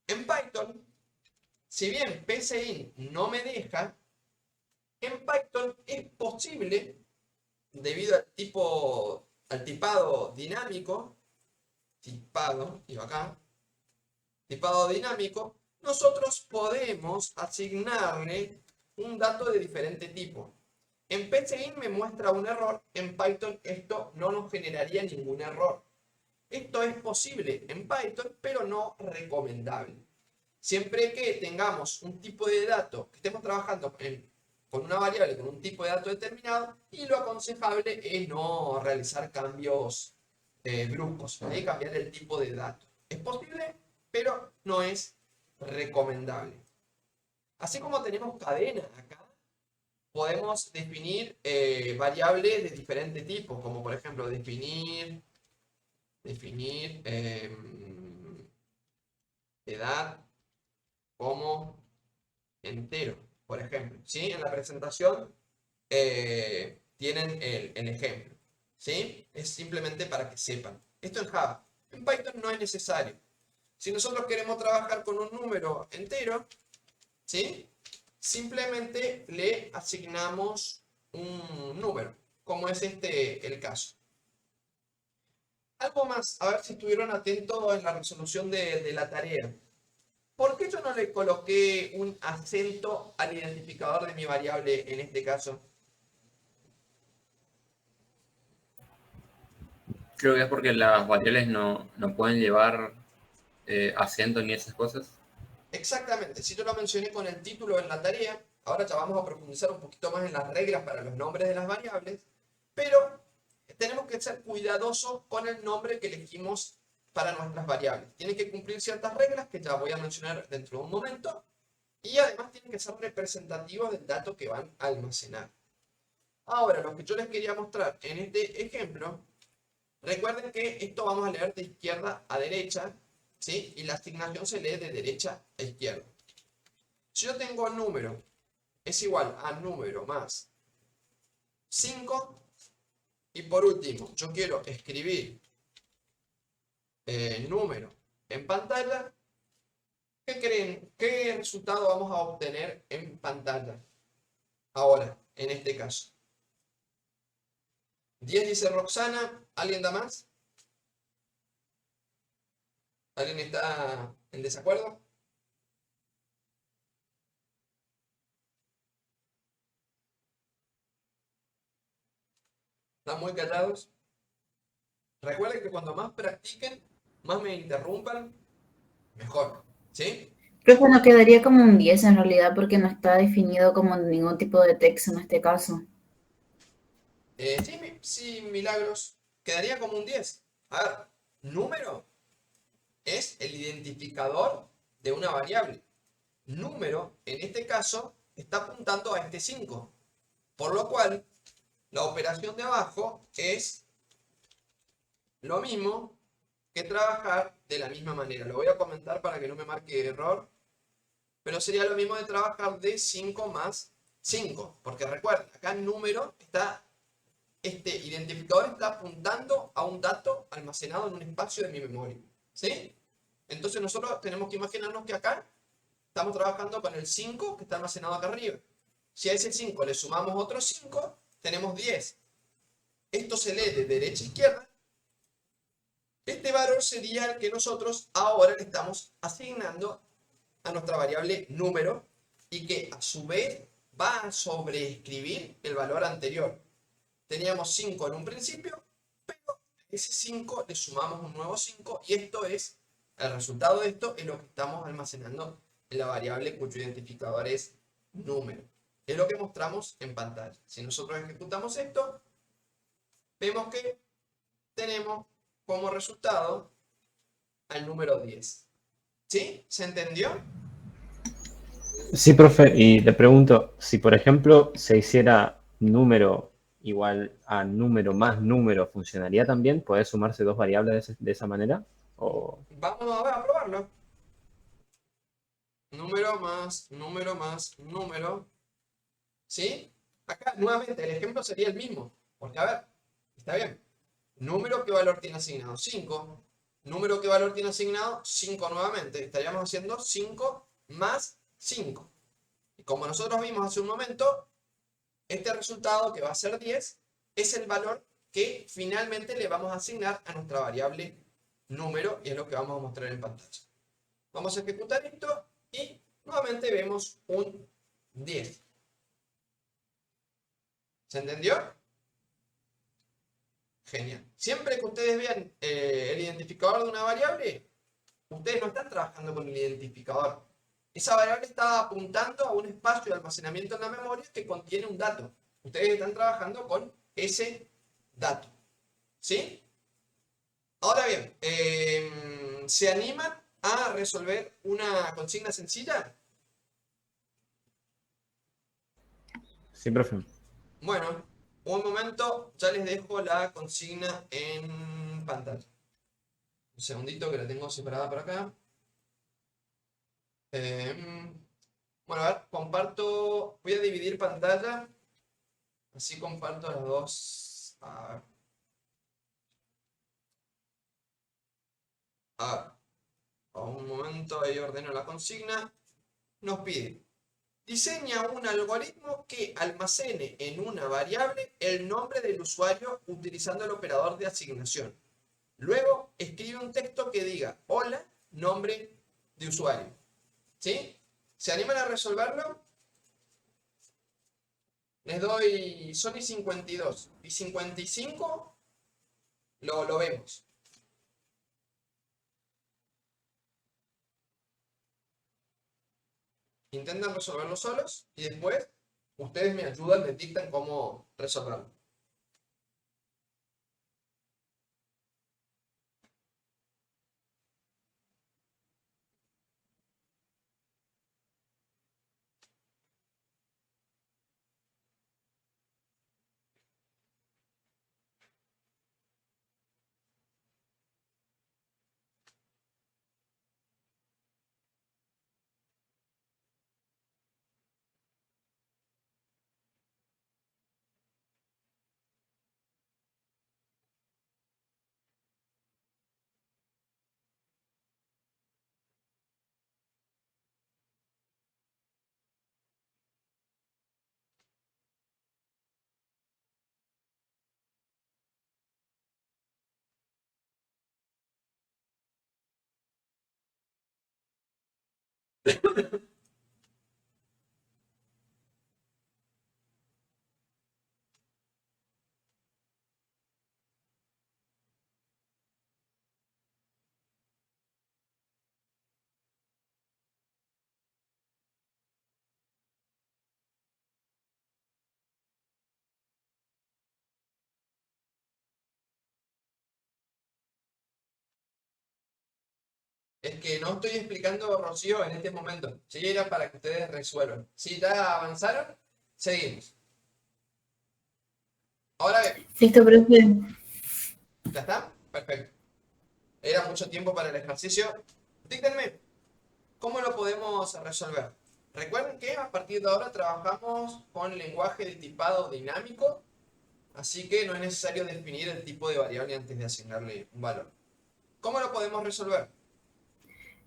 En Python, si bien PSIN no me deja, en Python es posible, debido al tipado dinámico, tipado dinámico, nosotros podemos asignarle un dato de diferente tipo. En PSIN me muestra un error, en Python esto no nos generaría ningún error. Esto es posible en Python, pero no recomendable. Siempre que tengamos un tipo de dato, que estemos trabajando con una variable, con un tipo de dato determinado, y lo aconsejable es no realizar cambios bruscos, cambiar el tipo de dato. Es posible, pero no es recomendable. Así como tenemos cadena acá, podemos definir variables de diferente tipo, como por ejemplo definir edad como entero, por ejemplo. ¿Sí? En la presentación tienen el ejemplo. ¿Sí? Es simplemente para que sepan. Esto en Java. En Python no es necesario. Si nosotros queremos trabajar con un número entero, ¿sí? Simplemente le asignamos un número, como es el caso. Algo más, a ver si estuvieron atentos en la resolución de la tarea. ¿Por qué yo no le coloqué un acento al identificador de mi variable en este caso? Creo que es porque las variables no pueden llevar acento ni esas cosas. Exactamente, si yo lo mencioné con el título en la tarea, ahora ya vamos a profundizar un poquito más en las reglas para los nombres de las variables, pero tenemos que ser cuidadosos con el nombre que elegimos para nuestras variables. Tienen que cumplir ciertas reglas que ya voy a mencionar dentro de un momento, y además tienen que ser representativos del dato que van a almacenar. Ahora, lo que yo les quería mostrar en este ejemplo, recuerden que esto vamos a leer de izquierda a derecha, ¿sí? Y la asignación se lee de derecha a izquierda. Si yo tengo número es igual a número más 5, y por último, yo quiero escribir número en pantalla, ¿qué creen? ¿Qué resultado vamos a obtener en pantalla? Ahora, en este caso. 10 dice Roxana, ¿alguien da más? ¿Alguien está en desacuerdo? ¿Están muy callados? Recuerden que cuando más practiquen, más me interrumpan, mejor. ¿Sí? Creo que no quedaría como un 10 en realidad porque no está definido como ningún tipo de texto en este caso. Sí, sí, milagros. Quedaría como un 10. A ver, número es el identificador de una variable. Número, en este caso, está apuntando a este 5. Por lo cual, la operación de abajo es lo mismo que trabajar de la misma manera. Lo voy a comentar para que no me marque error. Pero sería lo mismo de trabajar de 5 más 5. Porque recuerden, acá el número está, este identificador está apuntando a un dato almacenado en un espacio de mi memoria. ¿Sí? Entonces nosotros tenemos que imaginarnos que acá estamos trabajando con el 5 que está almacenado acá arriba. Si a ese 5 le sumamos otros 5, tenemos 10. Esto se lee de derecha a izquierda. Este valor sería el que nosotros ahora le estamos asignando a nuestra variable número y que a su vez va a sobreescribir el valor anterior. Teníamos 5 en un principio, pero a ese 5 le sumamos un nuevo 5 y esto es, el resultado de esto es lo que estamos almacenando en la variable cuyo identificador es número. Es lo que mostramos en pantalla. Si nosotros ejecutamos esto, vemos que tenemos como resultado al número 10. ¿Sí? ¿Se entendió? Sí, profe, y le pregunto, si por ejemplo se hiciera número igual a número más número, ¿funcionaría también? ¿Puede sumarse dos variables de esa manera? ¿O... Vamos a ver, a probarlo. Número más número. ¿Sí? Acá nuevamente el ejemplo sería el mismo. Porque a ver, está bien. Número, ¿qué valor tiene asignado? 5. Número, ¿qué valor tiene asignado? 5 nuevamente. Estaríamos haciendo 5 más 5. Y como nosotros vimos hace un momento, este resultado que va a ser 10 es el valor que finalmente le vamos a asignar a nuestra variable número y es lo que vamos a mostrar en pantalla. Vamos a ejecutar esto y nuevamente vemos un 10. ¿Se entendió? Genial. Siempre que ustedes vean el identificador de una variable, ustedes no están trabajando con el identificador. Esa variable está apuntando a un espacio de almacenamiento en la memoria que contiene un dato. Ustedes están trabajando con ese dato. ¿Sí? Ahora bien, ¿se animan a resolver una consigna sencilla? Sí, profe. Bueno, un momento, ya les dejo la consigna en pantalla. Un segundito que la tengo separada por acá. Bueno, a ver, comparto, voy a dividir pantalla, así comparto las dos. A un momento, ahí ordeno la consigna. Nos pide, diseña un algoritmo que almacene en una variable el nombre del usuario utilizando el operador de asignación. Luego, escribe un texto que diga, hola, nombre de usuario. ¿Sí? ¿Se animan a resolverlo? Les doy, son y 52. Y 55 lo vemos. Intentan resolverlo solos y después ustedes me ayudan, me dictan cómo resolverlo. Es que no estoy explicando, Rocío, en este momento. Sí, era para que ustedes resuelvan. Si ya avanzaron, seguimos. Ahora bien, Listo, profe. ¿ya está? Perfecto. Era mucho tiempo para el ejercicio. Díganme, ¿cómo lo podemos resolver? Recuerden que a partir de ahora trabajamos con lenguaje de tipado dinámico, así que no es necesario definir el tipo de variable antes de asignarle un valor. ¿Cómo lo podemos resolver?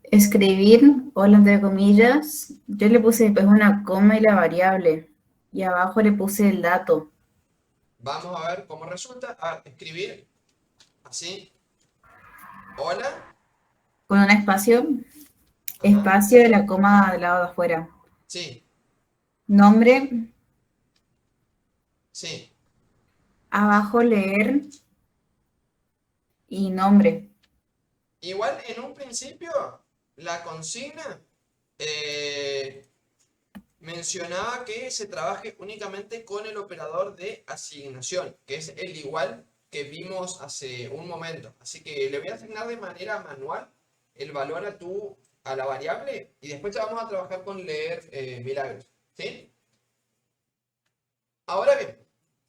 Escribir, hola entre comillas. Yo le puse después una coma y la variable. Y abajo le puse el dato. Vamos a ver cómo resulta. Escribir así. Hola. Con un espacio, Ajá. espacio de la coma del lado de afuera. Sí, Nombre, sí. abajo leer y nombre. Igual en un principio la consigna eh, mencionaba que se trabaje únicamente con el operador de asignación, que es el igual que vimos hace un momento. Así que le voy a asignar de manera manual el valor a la variable y después ya vamos a trabajar con leer milagros. ¿Sí? Ahora bien,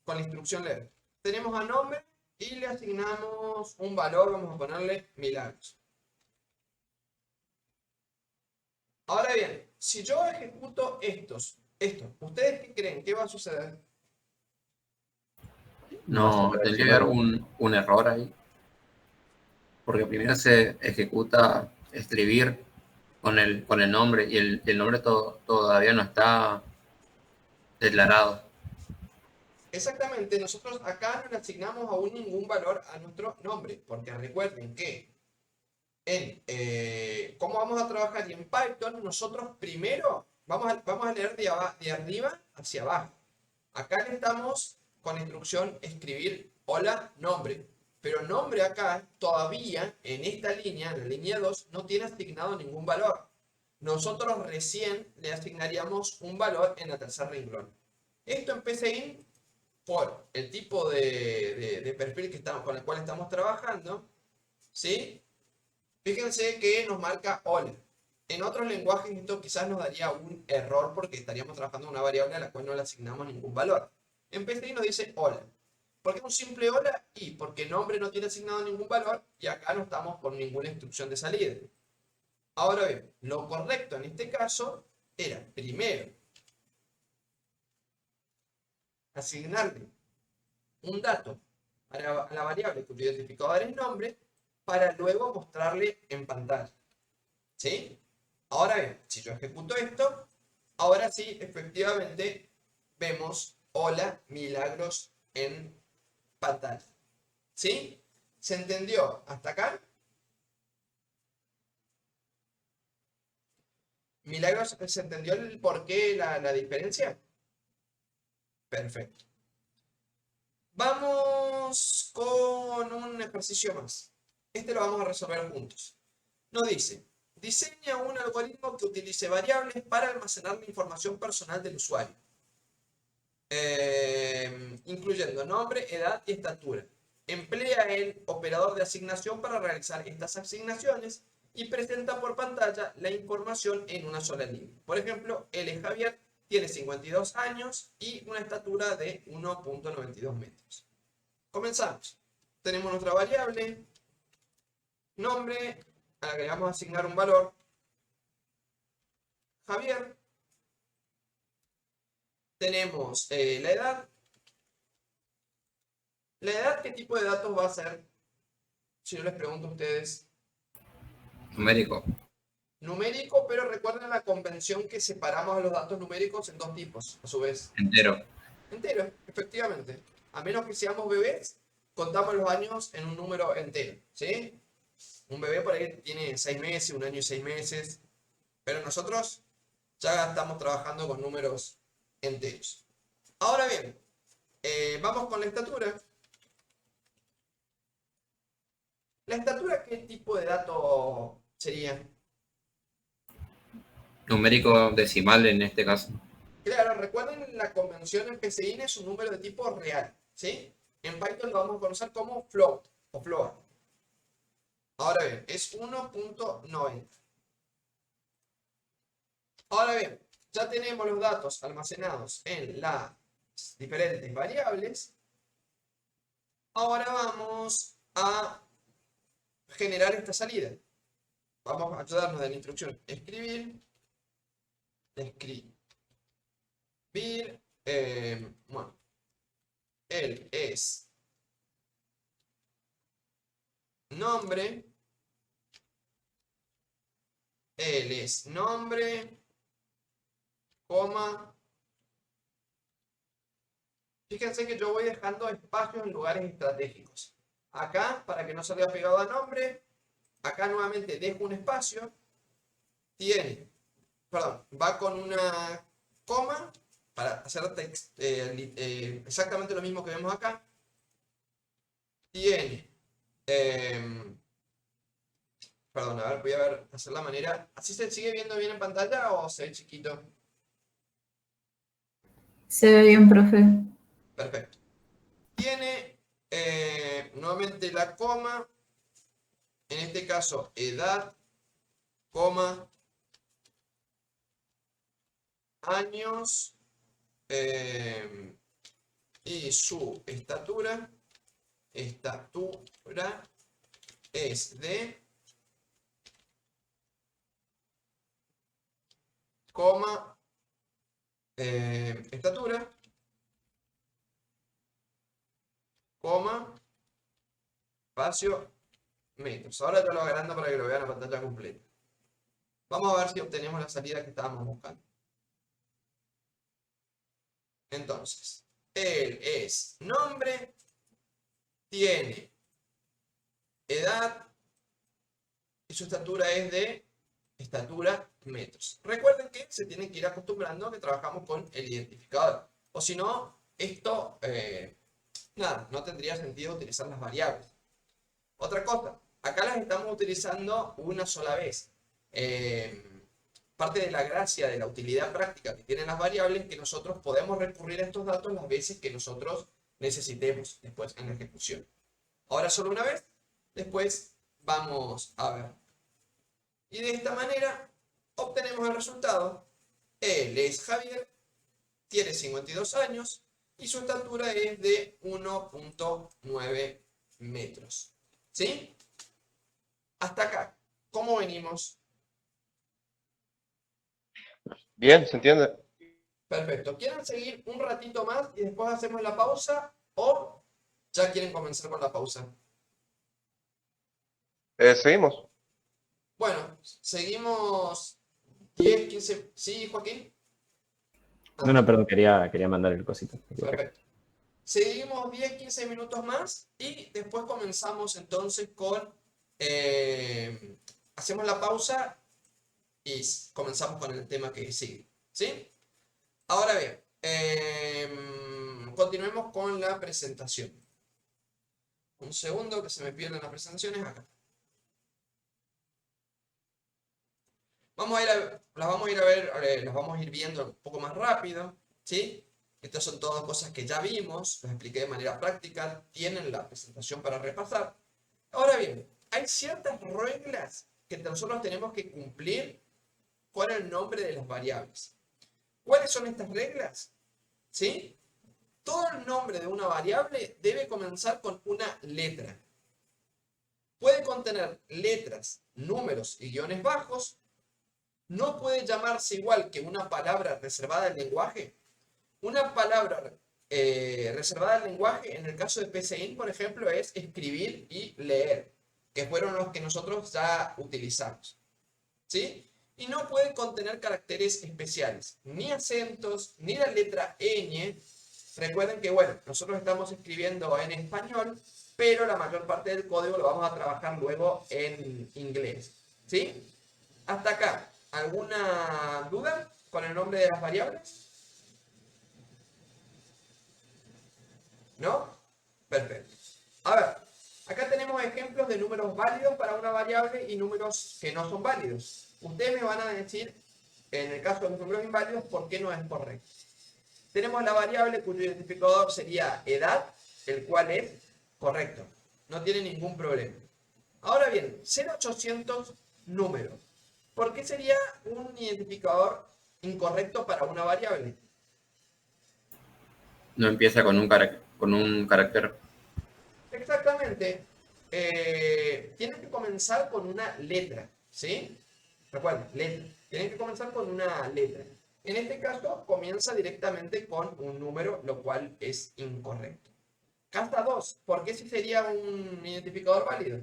con la instrucción leer, tenemos a nombre y le asignamos un valor, vamos a ponerle milagros. Ahora bien, si yo ejecuto esto, ¿ustedes qué creen? ¿Qué va a suceder? Va a No, tendría que seleccionar haber un error ahí, porque primero se ejecuta escribir con el nombre y el nombre todavía no está declarado. Exactamente, nosotros acá no le asignamos aún ningún valor a nuestro nombre, porque recuerden que cómo vamos a trabajar y en Python, nosotros primero vamos a leer de arriba hacia abajo. Acá le estamos con la instrucción escribir hola nombre, pero nombre acá todavía en esta línea, en la línea 2, no tiene asignado ningún valor. Nosotros recién le asignaríamos un valor en la tercer renglón. Esto en PCIN, por el tipo de perfil con el cual estamos trabajando, ¿sí? Fíjense que nos marca hola. En otros lenguajes esto quizás nos daría un error porque estaríamos trabajando en una variable a la cual no le asignamos ningún valor. En PCI nos dice hola. ¿Por qué un simple hola? Y porque nombre no tiene asignado ningún valor y acá no estamos con ninguna instrucción de salida. Ahora bien, lo correcto en este caso era primero asignarle un dato a la variable cuyo identificador es nombre para luego mostrarle en pantalla. ¿Sí? Ahora bien, si yo ejecuto esto, ahora sí, efectivamente, vemos hola, milagros en pantalla. ¿Sí? ¿Se entendió hasta acá? Milagros, ¿se entendió el por qué la diferencia? Perfecto. Vamos con un ejercicio más. Este lo vamos a resolver juntos. Nos dice, diseña un algoritmo que utilice variables para almacenar la información personal del usuario, incluyendo nombre, edad y estatura. Emplea el operador de asignación para realizar estas asignaciones y presenta por pantalla la información en una sola línea. Por ejemplo, él es Javier, tiene 52 años y una estatura de 1.92 metros. Comenzamos. Tenemos nuestra variable, nombre, a la que le vamos a asignar un valor, Javier. Tenemos la edad. ¿La edad qué tipo de datos va a ser? Si yo les pregunto a ustedes. Numérico. Numérico, pero recuerden la convención que separamos a los datos numéricos en dos tipos, a su vez. Entero. Entero, efectivamente. A menos que seamos bebés, contamos los años en un número entero, ¿sí? Un bebé por ahí tiene 6 meses, 1 año y 6 meses, pero nosotros ya estamos trabajando con números enteros. Ahora bien, vamos con la estatura. ¿La estatura qué tipo de dato sería? Numérico decimal en este caso. Claro, recuerden la convención en PCIN es un número de tipo real, ¿sí? En Python lo vamos a conocer como float o float. Ahora bien, es 1.90. Ahora bien, ya tenemos los datos almacenados en las diferentes variables. Ahora vamos a generar esta salida. Vamos a ayudarnos de la instrucción escribir, bueno, él es nombre, coma. Fíjense que yo voy dejando espacios en lugares estratégicos. Acá, para que no salga pegado a nombre, acá nuevamente dejo un espacio, va con una coma, para hacer exactamente lo mismo que vemos acá. Tiene, perdón, a ver, voy a hacer la manera, ¿así se sigue viendo bien en pantalla o se ve chiquito? Se ve bien, profe. Perfecto. Tiene nuevamente la coma, en este caso edad, coma, años y su estatura es de, coma, estatura, coma, espacio, metros. Ahora ya lo agrando para que lo vean a pantalla completa. Vamos a ver si obtenemos la salida que estábamos buscando. Entonces, él es nombre, tiene edad y su estatura es de estatura metros. Recuerden que se tienen que ir acostumbrando a que trabajamos con el identificador. O si no, esto, nada, no tendría sentido utilizar las variables. Otra cosa, acá las estamos utilizando una sola vez. Parte de la gracia de la utilidad práctica que tienen las variables es que nosotros podemos recurrir a estos datos las veces que nosotros necesitemos después en la ejecución. Ahora solo una vez, después vamos a ver. Y de esta manera obtenemos el resultado. Él es Javier, tiene 52 años y su estatura es de 1.9 metros. ¿Sí? Hasta acá. ¿Cómo venimos? Bien, ¿se entiende? Perfecto. ¿Quieren seguir un ratito más y después hacemos la pausa o ya quieren comenzar con la pausa? Seguimos. Bueno, seguimos 10, 15... ¿Sí, Joaquín? No, perdón, quería mandar el cosito. Me equivoqué. Perfecto. Seguimos 10, 15 minutos más y después comenzamos entonces con... hacemos la pausa y comenzamos con el tema que sigue, ¿sí? Ahora bien, continuemos con la presentación. Un segundo que se me pierden las presentaciones acá. Las vamos a ir a ver, las vamos a ir viendo un poco más rápido, ¿sí? Estas son todas cosas que ya vimos, las expliqué de manera práctica, tienen la presentación para repasar. Ahora bien, hay ciertas reglas que nosotros tenemos que cumplir con el nombre de las variables. ¿Cuáles son estas reglas? ¿Sí? Todo el nombre de una variable debe comenzar con una letra. Puede contener letras, números y guiones bajos. No puede llamarse igual que una palabra reservada al lenguaje. Una palabra reservada al lenguaje, en el caso de PCIN, por ejemplo, es escribir y leer, que fueron los que nosotros ya utilizamos. ¿Sí? Y no puede contener caracteres especiales, ni acentos, ni la letra ñ. Recuerden que, bueno, nosotros estamos escribiendo en español, pero la mayor parte del código lo vamos a trabajar luego en inglés. ¿Sí? Hasta acá, ¿alguna duda con el nombre de las variables? ¿No? Perfecto. A ver, acá tenemos ejemplos de números válidos para una variable y números que no son válidos. Ustedes me van a decir, en el caso de los números inválidos, por qué no es correcto. Tenemos la variable cuyo identificador sería edad, el cual es correcto. No tiene ningún problema. Ahora bien, 0800 número. ¿Por qué sería un identificador incorrecto para una variable? No empieza con un carácter. Exactamente. Tiene que comenzar con una letra, ¿sí? Recuerden, letra. Tienen que comenzar con una letra. En este caso, comienza directamente con un número, lo cual es incorrecto. Casta 2. ¿Por qué sí sería un identificador válido?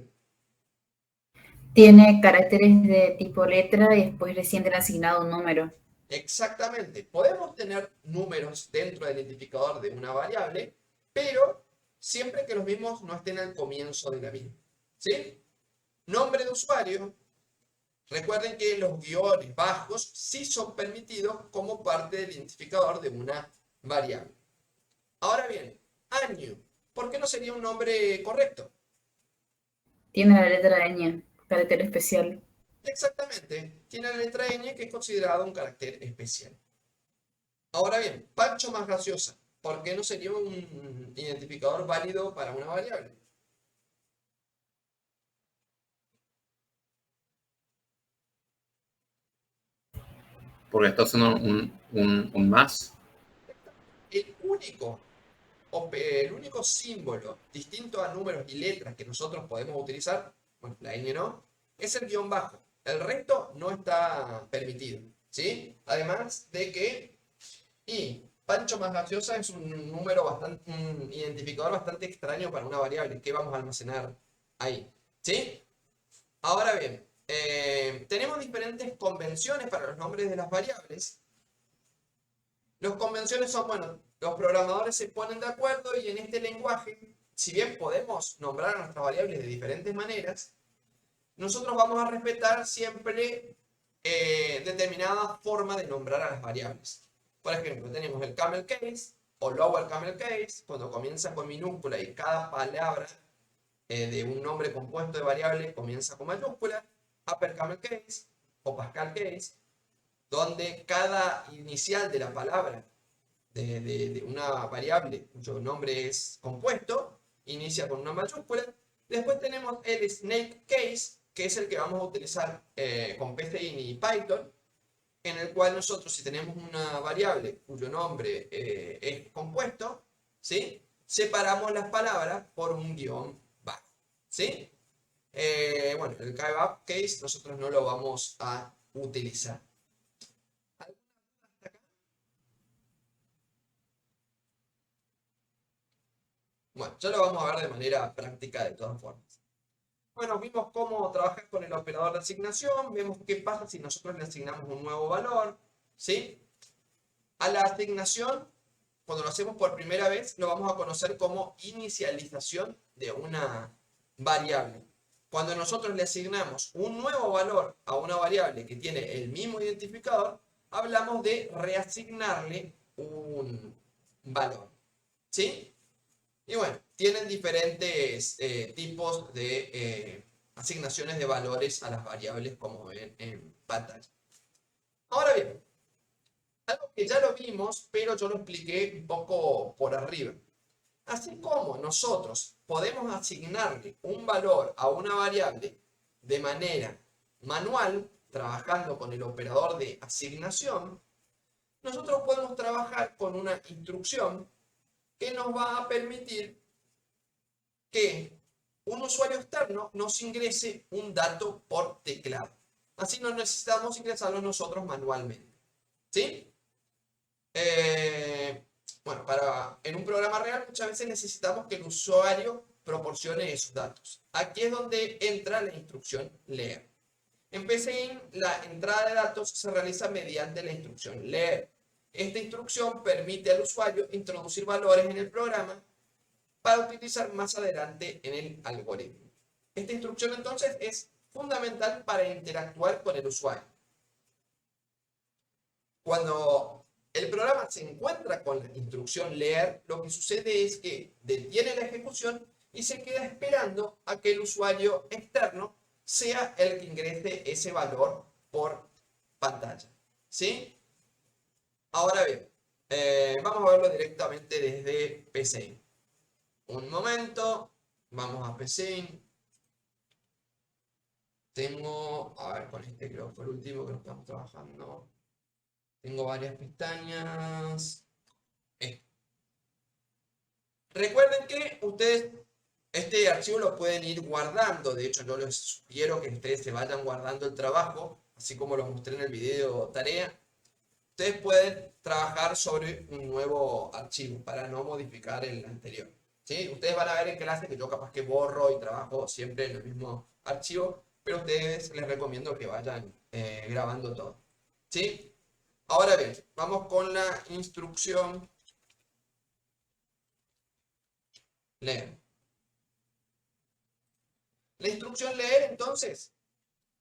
Tiene caracteres de tipo letra y después recién le han asignado un número. Exactamente. Podemos tener números dentro del identificador de una variable, pero siempre que los mismos no estén al comienzo de la misma. ¿Sí? Nombre de usuario. Recuerden que los guiones bajos sí son permitidos como parte del identificador de una variable. Ahora bien, año. ¿Por qué no sería un nombre correcto? Tiene la letra ñ, carácter especial. Exactamente. Tiene la letra ñ, que es considerado un carácter especial. Ahora bien, Pancho más graciosa. ¿Por qué no sería un identificador válido para una variable? Porque estos son un más. El único símbolo distinto a números y letras que nosotros podemos utilizar, bueno, la ñ no, es el guión bajo. El resto no está permitido, ¿sí? Además de que Pancho más graciosa es un identificador bastante extraño para una variable que vamos a almacenar ahí, ¿sí? Ahora bien, tenemos diferentes convenciones para los nombres de las variables. Las convenciones son, bueno, los programadores se ponen de acuerdo y en este lenguaje, si bien podemos nombrar a nuestras variables de diferentes maneras, nosotros vamos a respetar siempre determinada forma de nombrar a las variables. Por ejemplo, tenemos el camel case o lower camel case, cuando comienza con minúscula y cada palabra de un nombre compuesto de variable comienza con mayúscula. Upper camel case o Pascal case, donde cada inicial de la palabra de una variable cuyo nombre es compuesto inicia con una mayúscula. Después tenemos el snake case, que es el que vamos a utilizar con PCIN y Python, en el cual nosotros, si tenemos una variable cuyo nombre es compuesto, ¿sí? Separamos las palabras por un guión bajo, ¿sí? Bueno, el kebab case nosotros no lo vamos a utilizar. Bueno, ya lo vamos a ver de manera práctica de todas formas. Bueno, vimos cómo trabajar con el operador de asignación, vemos qué pasa si nosotros le asignamos un nuevo valor, ¿sí? A la asignación, cuando lo hacemos por primera vez, lo vamos a conocer como inicialización de una variable. cuando nosotros le asignamos un nuevo valor a una variable que tiene el mismo identificador, hablamos de reasignarle un valor. ¿Sí? Y bueno, tienen diferentes tipos de asignaciones de valores a las variables, como ven en pantalla. Ahora bien, algo que ya lo vimos, pero yo lo expliqué un poco por arriba. Así como nosotros podemos asignarle un valor a una variable de manera manual, trabajando con el operador de asignación, nosotros podemos trabajar con una instrucción que nos va a permitir que un usuario externo nos ingrese un dato por teclado. Así no necesitamos ingresarlo nosotros manualmente. ¿Sí? Bueno, en un programa real muchas veces necesitamos que el usuario proporcione esos datos. Aquí es donde entra la instrucción leer. En PCIN, la entrada de datos se realiza mediante la instrucción leer. Esta instrucción permite al usuario introducir valores en el programa para utilizar más adelante en el algoritmo. Esta instrucción entonces es fundamental para interactuar con el usuario. Cuando el programa se encuentra con la instrucción leer, lo que sucede es que detiene la ejecución y se queda esperando a que el usuario externo sea el que ingrese ese valor por pantalla. ¿Sí? Ahora bien, vamos a verlo directamente desde PCIN. Un momento, vamos a PCIN. Tengo, a ver, con este creo que fue el último que nos estamos trabajando. Tengo varias pestañas. Recuerden que ustedes este archivo lo pueden ir guardando. De hecho, yo les sugiero que ustedes se vayan guardando el trabajo, así como lo mostré en el video tarea. Ustedes pueden trabajar sobre un nuevo archivo para no modificar el anterior. ¿Sí? Ustedes van a ver en clase que yo capaz que borro y trabajo siempre en el mismo archivo, pero a ustedes les recomiendo que vayan grabando todo. ¿Sí? Ahora bien, vamos con la instrucción leer. La instrucción leer, entonces,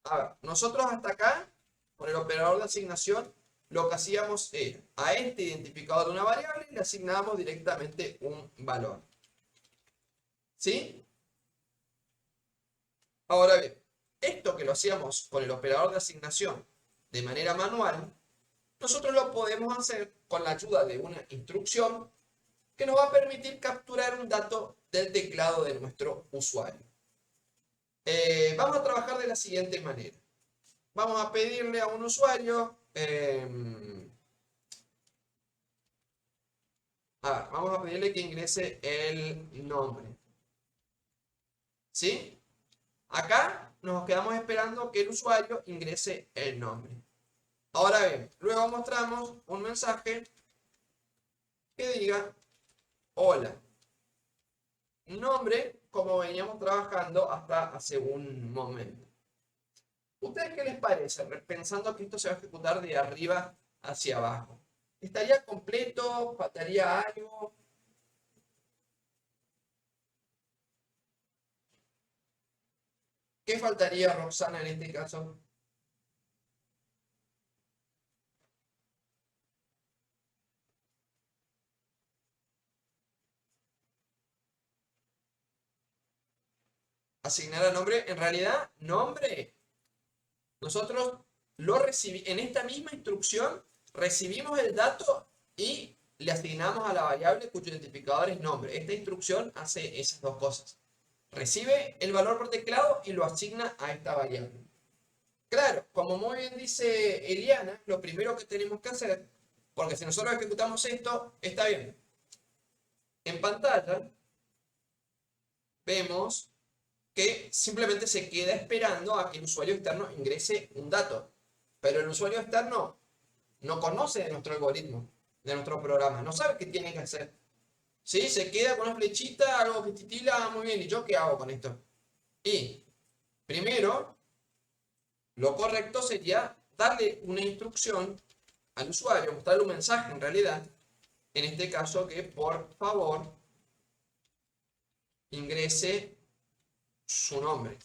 a ver, nosotros hasta acá, con el operador de asignación, lo que hacíamos era, a este identificador de una variable le asignábamos directamente un valor. ¿Sí? Ahora bien, esto que lo hacíamos con el operador de asignación de manera manual, nosotros lo podemos hacer con la ayuda de una instrucción que nos va a permitir capturar un dato del teclado de nuestro usuario. Vamos a trabajar de la siguiente manera. Vamos a pedirle a un usuario, vamos a pedirle que ingrese el nombre. ¿Sí? Acá nos quedamos esperando que el usuario ingrese el nombre. Ahora bien, luego mostramos un mensaje que diga hola. Nombre, como veníamos trabajando hasta hace un momento. ¿Ustedes qué les parece? Pensando que esto se va a ejecutar de arriba hacia abajo. ¿Estaría completo? ¿Faltaría algo? ¿Qué faltaría, Roxana, en este caso? Asignar a nombre. En realidad, nombre, nosotros lo recibimos en esta misma instrucción, recibimos el dato y le asignamos a la variable cuyo identificador es nombre. Esta instrucción hace esas dos cosas. Recibe el valor por teclado y lo asigna a esta variable. Claro, como muy bien dice Eliana, lo primero que tenemos que hacer, porque si nosotros ejecutamos esto, está bien. En pantalla vemos que simplemente se queda esperando a que el usuario externo ingrese un dato. Pero el usuario externo no conoce de nuestro algoritmo, de nuestro programa, no sabe qué tiene que hacer. ¿Sí? Se queda con una flechita, algo que titila, muy bien, ¿y yo qué hago con esto? Y primero, lo correcto sería darle una instrucción al usuario, mostrarle un mensaje en realidad, en este caso que por favor ingrese su nombre.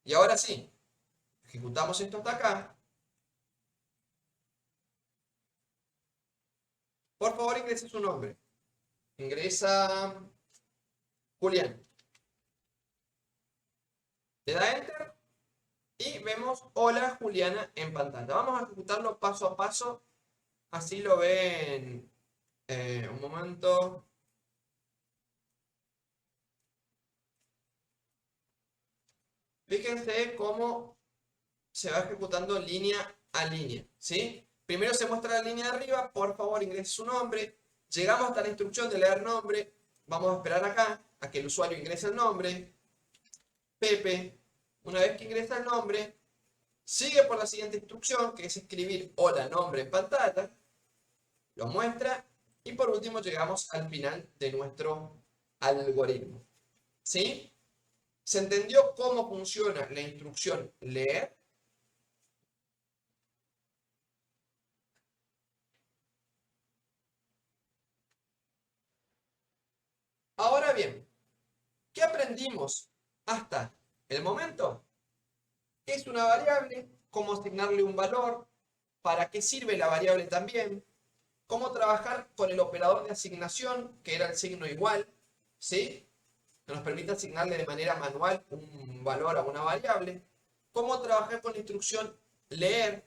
Y ahora sí, ejecutamos esto hasta acá. Por favor, ingrese su nombre. Ingresa Julián. Le da Enter y vemos Hola Juliana en pantalla. Vamos a ejecutarlo paso a paso. Así lo ven. Un momento. Fíjense cómo se va ejecutando línea a línea, ¿sí? Primero se muestra la línea de arriba, por favor ingrese su nombre. Llegamos hasta la instrucción de leer nombre. Vamos a esperar acá a que el usuario ingrese el nombre. Pepe. Una vez que ingresa el nombre, sigue por la siguiente instrucción, que es escribir hola nombre en pantalla. Lo muestra. Y por último llegamos al final de nuestro algoritmo, ¿sí? ¿Se entendió cómo funciona la instrucción leer? Ahora bien, ¿qué aprendimos hasta el momento? ¿Qué es una variable? ¿Cómo asignarle un valor? ¿Para qué sirve la variable también? ¿Cómo trabajar con el operador de asignación, que era el signo igual? ¿Sí? Que nos permite asignarle de manera manual un valor a una variable. ¿Cómo trabajar con la instrucción leer?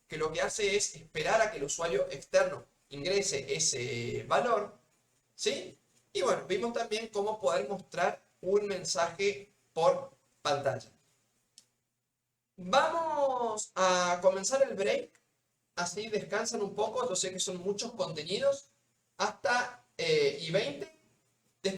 Que lo que hace es esperar a que el usuario externo ingrese ese valor. ¿Sí? Y bueno, vimos también cómo poder mostrar un mensaje por pantalla. Vamos a comenzar el break. Así descansan un poco. Yo sé que son muchos contenidos. Hasta y 20.